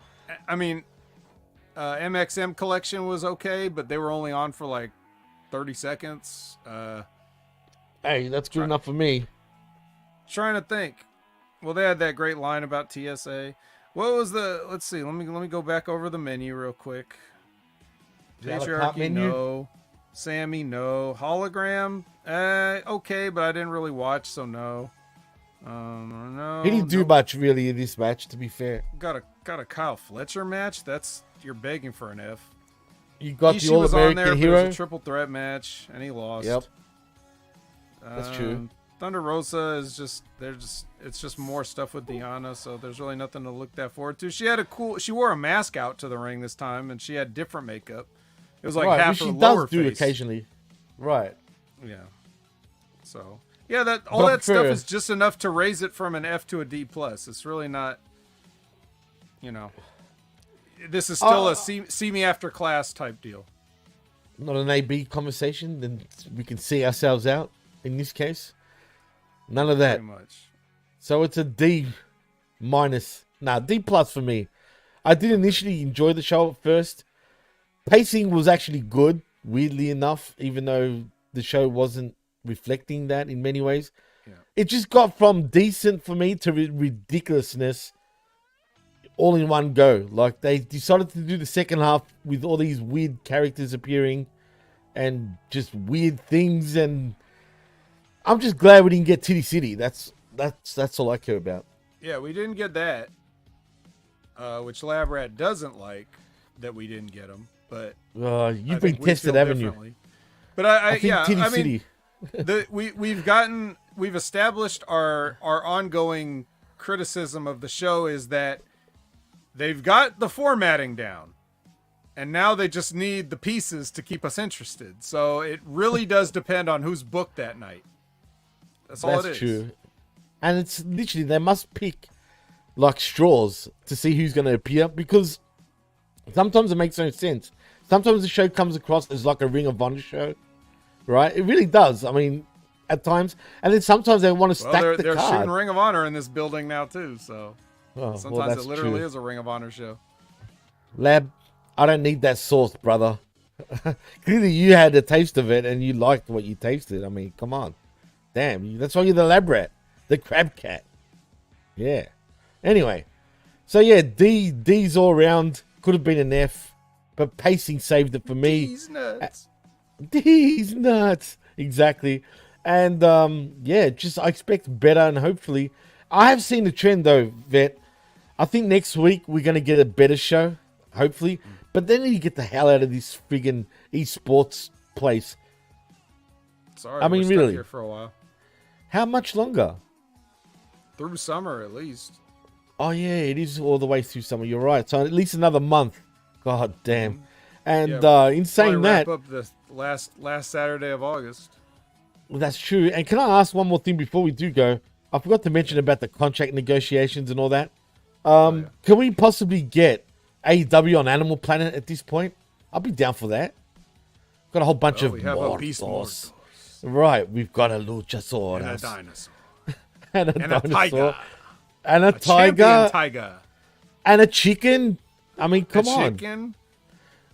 I mean, MXM collection was okay, but they were only on for like 30 seconds. Hey, that's good enough for me. Trying to think. Well, they had that great line about TSA. What was let's see, let me go back over the menu real quick. Patriarchy, no. Sammy, no. Hologram, okay, but I didn't really watch, so no. No. He didn't do much really in this match, to be fair. Got a Kyle Fletcher match. You're begging for an F. You got Ishii the All-American hero. It was a triple threat match, and he lost. Yep. That's true. Thunder Rosa is it's just more stuff with Deanna, so there's really nothing to look that forward to. She wore a mask out to the ring this time, and she had different makeup. It was like half her lower face. She does do occasionally. Right. Yeah. So, Yeah, that all that stuff is just enough to raise it from an F to a D plus. It's really not, you know. This is still a see me after class type deal. Not an AB conversation, then we can see ourselves out in this case. None of that. Pretty much. So it's a D minus. D plus for me. I did initially enjoy the show at first. Pacing was actually good, weirdly enough, even though the show wasn't reflecting that in many ways. Yeah. It just got from decent for me to ridiculousness all in one go. Like, they decided to do the second half with all these weird characters appearing and just weird things, and I'm just glad we didn't get Titty City. That's all I care about. Yeah, we didn't get that, which Lab Rat doesn't like that we didn't get him. But you've been tested, haven't you? But I think Titty City. we've established our ongoing criticism of the show is that they've got the formatting down, and now they just need the pieces to keep us interested. So it really does depend on who's booked that night. That's all it is. That's true. And it's literally, they must pick like straws to see who's going to appear, because sometimes it makes no sense. Sometimes the show comes across as like a Ring of Honor show, right? It really does. I mean, at times. And then sometimes they want to stack the card. They're shooting Ring of Honor in this building now too, so sometimes it literally is a Ring of Honor show. Lab, I don't need that sauce, brother. Clearly you had a taste of it and you liked what you tasted. I mean, come on. Damn, that's why you're the lab rat. The crab cat. Yeah. Anyway. So yeah, D's all around. Could have been an F. But pacing saved it for me. D's nuts. D's nuts. Exactly. And I expect better, and hopefully I have seen the trend though, Vet. I think next week we're gonna get a better show. Hopefully. But then you get the hell out of this friggin' esports place. Sorry, I mean, we're stuck here for a while. How much longer? Through summer, at least. Oh, yeah, it is all the way through summer. You're right. So at least another month. God damn. And in saying that... wrap up the last Saturday of August. Well, that's true. And can I ask one more thing before we do go? I forgot to mention about the contract negotiations and all that. Can we possibly get AEW on Animal Planet at this point? I'll be down for that. Got a whole bunch of we have a Beast Mortals. Right, we've got a Luchasaurus. And a dinosaur. and a tiger. And a tiger. Tiger. And a chicken. I mean, come on. Chicken.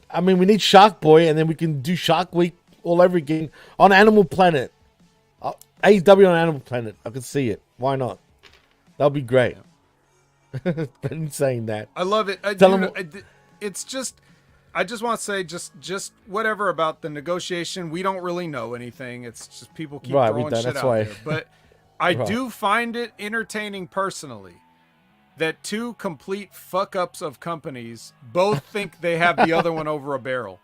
I mean, we need Shark Boy, and then we can do Shark Week all over again on Animal Planet. AEW on Animal Planet. I can see it. Why not? That'll be great. Yeah. But in saying that, I love it. It's just... I just want to say, just whatever about the negotiation. We don't really know anything. It's just people keep throwing shit out there. But I do find it entertaining personally that two complete fuck-ups of companies both think they have the other one over a barrel.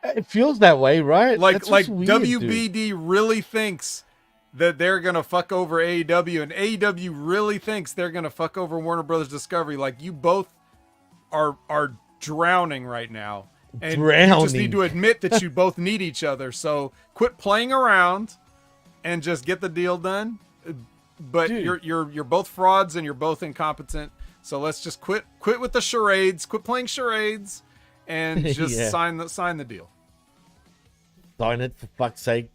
It feels that way, right? Like weird, WBD really thinks that they're going to fuck over AEW, and AEW really thinks they're going to fuck over Warner Brothers Discovery. Like, you both are drowning right now, and you just need to admit that you both need each other. So quit playing around and just get the deal done. But dude, you're both frauds and you're both incompetent. So let's just quit with the charades. Quit playing charades and just sign the deal. Sign it, for fuck's sake.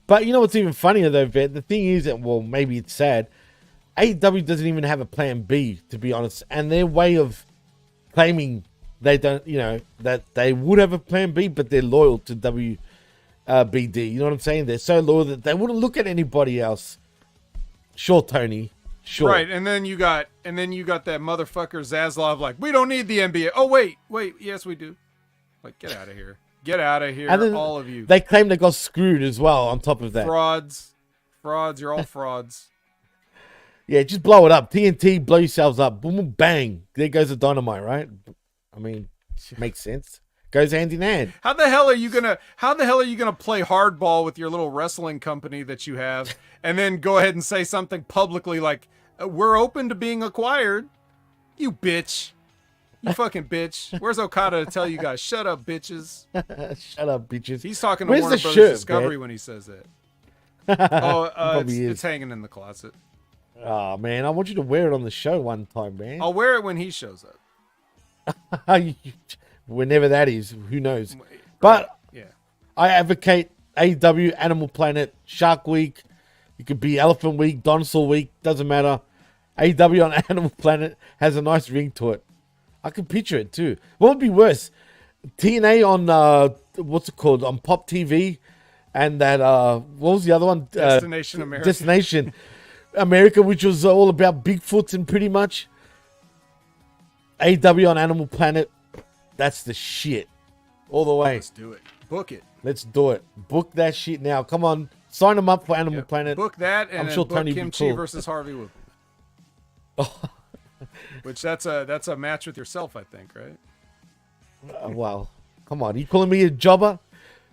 But you know what's even funnier though, Vet? The thing is that, well, maybe it's sad, AEW doesn't even have a plan B, to be honest, and their way of claiming they don't, that they would have a plan B, but they're loyal to WBD. You know what I'm saying? They're so loyal that they wouldn't look at anybody else. Sure, Tony. Sure. Right, and then you got that motherfucker Zaslav like, we don't need the NBA. Oh wait, yes we do. Like, get out of here. Get out of here, all of you. They claim they got screwed as well on top of that. Frauds, you're all frauds. Yeah, just blow it up. TNT, blow yourselves up. Boom, boom, bang. There goes the dynamite, right? I mean, makes sense. Goes hand in hand. How the hell are you gonna play hardball with your little wrestling company that you have, and then go ahead and say something publicly like, "We're open to being acquired"? You bitch. You fucking bitch. Where's Okada to tell you guys? Shut up, bitches. Shut up, bitches. He's talking to Warner Brothers Discovery when he says that. Oh, Probably it's is. hanging in the closet. Oh man, I want you to wear it on the show one time, man. I'll wear it when he shows up. Whenever that is, who knows? Right. But Yeah. I advocate AEW, Animal Planet, Shark Week. It could be Elephant Week, Dinosaur Week, doesn't matter. AEW on Animal Planet has a nice ring to it. I can picture it too. What would be worse? TNA on, what's it called? On Pop TV. And that, what was the other one? Destination America. Destination America, which was all about Bigfoots and pretty much. AEW on Animal Planet. That's the shit. All the way. Let's do it. Book it. Let's do it. Book that shit now. Come on. Sign them up for Animal Planet. Book that, and I'm then sure book Tony Kimchi cool. versus Harvey Whippleman. Which that's a match with yourself, I think, right? Well, come on. You calling me a jobber?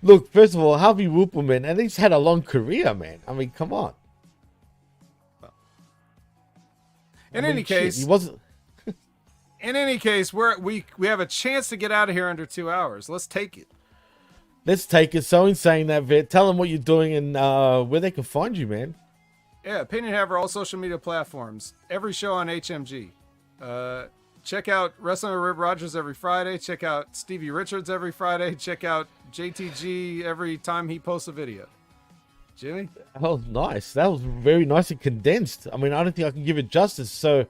Look, first of all, Harvey Whippleman, and he's had a long career, man. I mean, come on. In any case, he wasn't. In any case, we have a chance to get out of here under 2 hours. Let's take it. Let's take it. So in saying that, Vet, tell them what you're doing and where they can find you, man. Yeah, Opinion Haver, all social media platforms. Every show on HMG. Check out Wrestling with Rip Rogers every Friday. Check out Stevie Richards every Friday. Check out JTG every time he posts a video. Jimmy? Oh, nice. That was very nice and condensed. I mean, I don't think I can give it justice. So,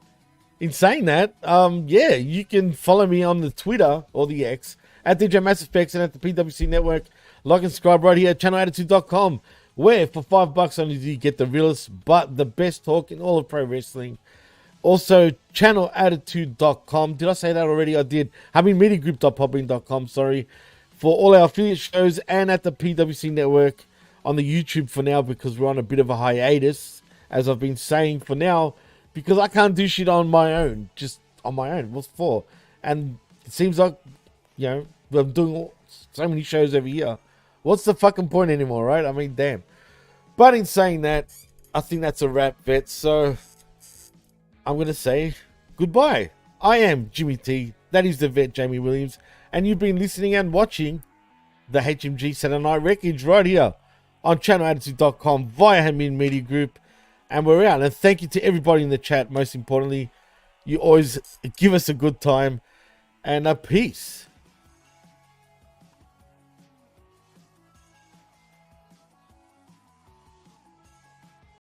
in saying that, yeah, you can follow me on the Twitter or the X at DJ Mass Effects and at the PWC Network. Like and subscribe right here at channelattitude.com, where for $5 only do you get the realest but the best talk in all of pro wrestling. Also, channelattitude.com. Did I say that already? I did. Hamin Media Group.podbean.com, sorry. For all our affiliate shows and at the PWC Network on the YouTube for now, because we're on a bit of a hiatus, as I've been saying for now, because I can't do shit on my own, just on my own. What's for? And it seems like, you know, I'm doing so many shows every year. What's the fucking point anymore, right? I mean, damn. But in saying that, I think that's a wrap, Vet. So I'm going to say goodbye. I am Jimmy T. That is the Vet, Jamie Williams. And you've been listening and watching the HMG Saturday Night Wreckage right here on channelattitude.com via Hamin Media Group. And we're out. And thank you to everybody in the chat. Most importantly, you always give us a good time. And peace.